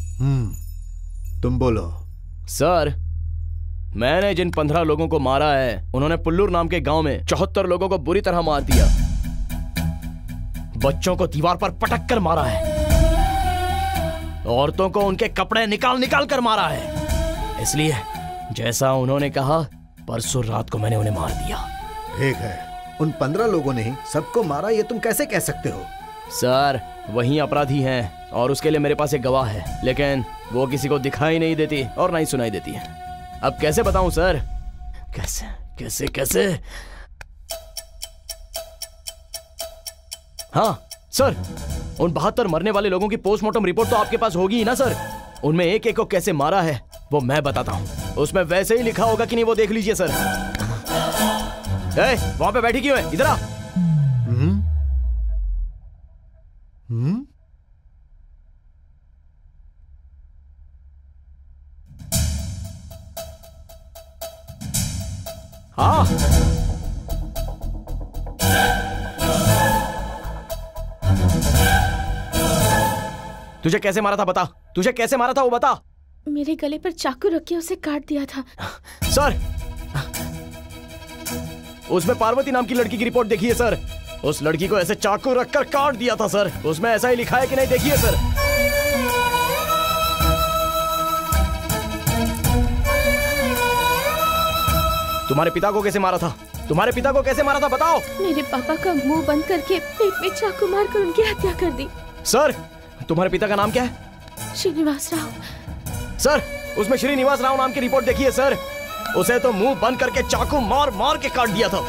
तुम बोलो। सर मैंने जिन 15 लोगों को मारा है उन्होंने पुल्लूर नाम के गांव में 74 लोगों को बुरी तरह मार दिया। बच्चों को दीवार पर पटक कर मारा है, औरतों को उनके कपड़े निकाल निकाल कर मारा है। इसलिए जैसा उन्होंने कहा परसों रात को मैंने उन्हें मार दिया। ठीक है, उन 15 लोगों ने ही सबको मारा, ये तुम कैसे कह सकते हो? सर वही अपराधी हैं और उसके लिए मेरे पास एक गवाह है, लेकिन वो किसी को दिखाई नहीं देती और ना ही सुनाई देती है। अब कैसे बताऊं सर? कैसे कैसे कैसे? हाँ सर, उन 72 मरने वाले लोगों की पोस्टमार्टम रिपोर्ट तो आपके पास होगी ही ना सर। उनमें एक एक को कैसे मारा है वो मैं बताता हूं। उसमें वैसे ही लिखा होगा कि नहीं वो देख लीजिए सर। वहां पे बैठी क्यों है? इधर आ। हाँ, तुझे कैसे मारा था बता, तुझे कैसे मारा था वो बता। मेरे गले पर चाकू रख के उसे काट दिया था। सर, उसमें पार्वती नाम की लड़की की रिपोर्ट देखिए सर। उस लड़की को ऐसे चाकू रखकर काट दिया था सर। उसमें ऐसा ही लिखा है कि नहीं, देखिए सर। तुम्हारे पिता को कैसे मारा था? तुम्हारे पिता को कैसे मारा था बताओ। मेरे पापा का मुंह बंद करके पेट में चाकू मारकर उनकी हत्या कर दी। सर, तुम्हारे पिता का नाम क्या है? श्रीनिवास राव। सर, उसमें श्रीनिवास राव नाम की रिपोर्ट देखिए सर। उसे तो मुंह बंद करके चाकू मार मार के काट दिया था।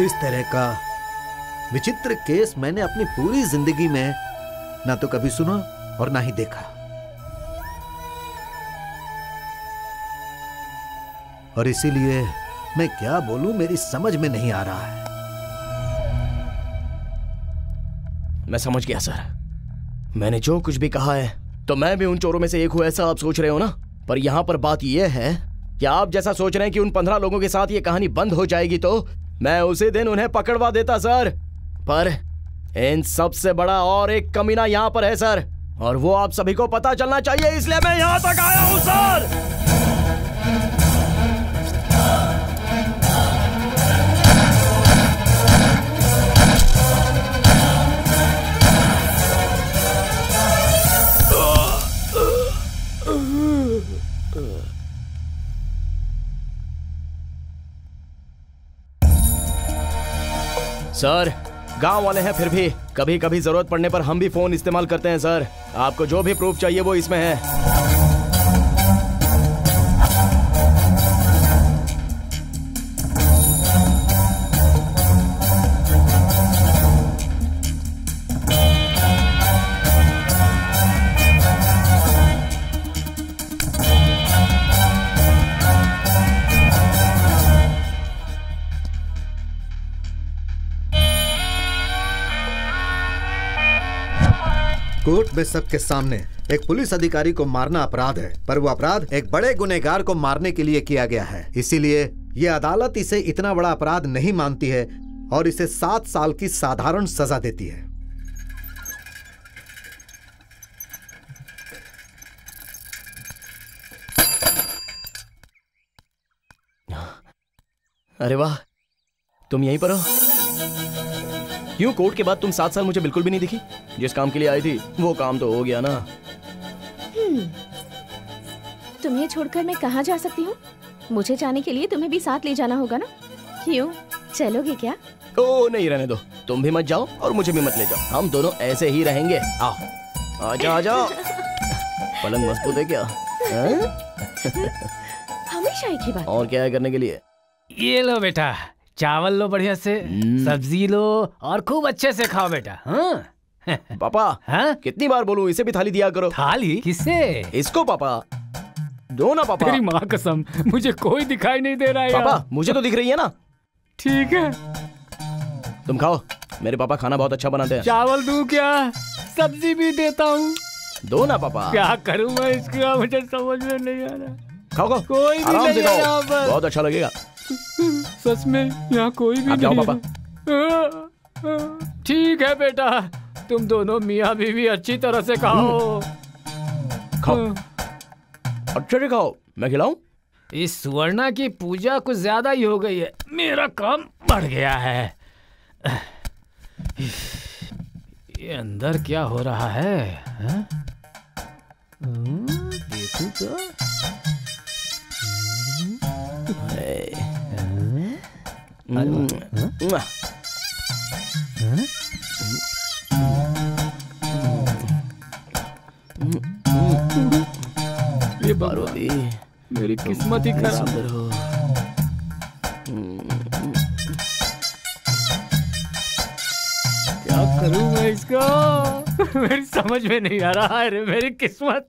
इस तरह का विचित्र केस मैंने अपनी पूरी जिंदगी में ना तो कभी सुना और ना ही देखा। और इसीलिए मैं क्या बोलूं मेरी समझ में नहीं आ रहा है। मैं समझ गया सर। मैंने जो कुछ भी कहा है तो मैं भी उन चोरों में से एक हूं, ऐसा आप सोच रहे हो ना। पर यहां पर बात यह है कि आप जैसा सोच रहे हैं कि उन 15 लोगों के साथ ये कहानी बंद हो जाएगी तो मैं उसी दिन उन्हें पकड़वा देता सर। पर इन सबसे बड़ा और एक कमीना यहाँ पर है सर, और वो आप सभी को पता चलना चाहिए, इसलिए मैं यहाँ तक आया हूँ सर। सर, गांव वाले हैं, फिर भी कभी कभी जरूरत पड़ने पर हम भी फोन इस्तेमाल करते हैं सर। आपको जो भी प्रूफ चाहिए वो इसमें है। कोर्ट में सबके सामने एक पुलिस अधिकारी को मारना अपराध है, पर वो अपराध एक बड़े गुनहगार को मारने के लिए किया गया है। इसीलिए ये अदालत इसे इतना बड़ा अपराध नहीं मानती है और इसे 7 साल की साधारण सजा देती है। अरे वाह, तुम यहीं पर हो? क्यों कोर्ट के बाद तुम 7 साल मुझे बिल्कुल भी नहीं दिखी? जिस काम के लिए आई थी वो काम तो हो गया ना। तुम्हें छोड़कर मैं कहाँ जा सकती हूँ? मुझे जाने के लिए तुम्हें भी साथ ले जाना होगा ना। क्यों, चलोगे क्या? ओ नहीं, रहने दो। तुम भी मत जाओ और मुझे भी मत ले जाओ, हम दोनों ऐसे ही रहेंगे। आओ, आजा आजा। पलंग मजबूत है क्या? हमेशा एक ही बात। और क्या है करने के लिए? ये लो बेटा, चावल लो बढ़िया से, सब्जी लो और खूब अच्छे से खाओ बेटा। हाँ? पापा, हाँ? कितनी बार बोलूं इसे भी थाली दिया करो। थाली? किससे? इसको पापा। दो ना पापा। तेरी माँ कसम, मुझे कोई दिखाई नहीं दे रहा है। पापा, मुझे तो दिख रही है ना। ठीक है, तुम खाओ, मेरे पापा खाना बहुत अच्छा बनाते हैं। चावल दूं क्या? सब्जी भी देता हूँ। दो ना पापा। क्या करूँ मैं इसका, मुझे समझ में नहीं आ रहा। खाओ खाओ, कोई भी आराम से नहीं खाओ, बहुत अच्छा लगेगा। सच में यहाँ कोई भी नहीं है। पापा। ठीक है बेटा, तुम दोनों मियाँ बीवी अच्छी तरह से खाओ। खाओ। अच्छा दिखाओ, मैं खिलाऊं? इस सुवर्णा की पूजा कुछ ज्यादा ही हो गई है, मेरा काम बढ़ गया है। ये अंदर क्या हो रहा है? देखो तो। ये पार्वती, मेरी किस्मत ही खराब हो। क्या करूं मैं इसका? मेरी समझ में नहीं आ रहा है रे, मेरी किस्मत।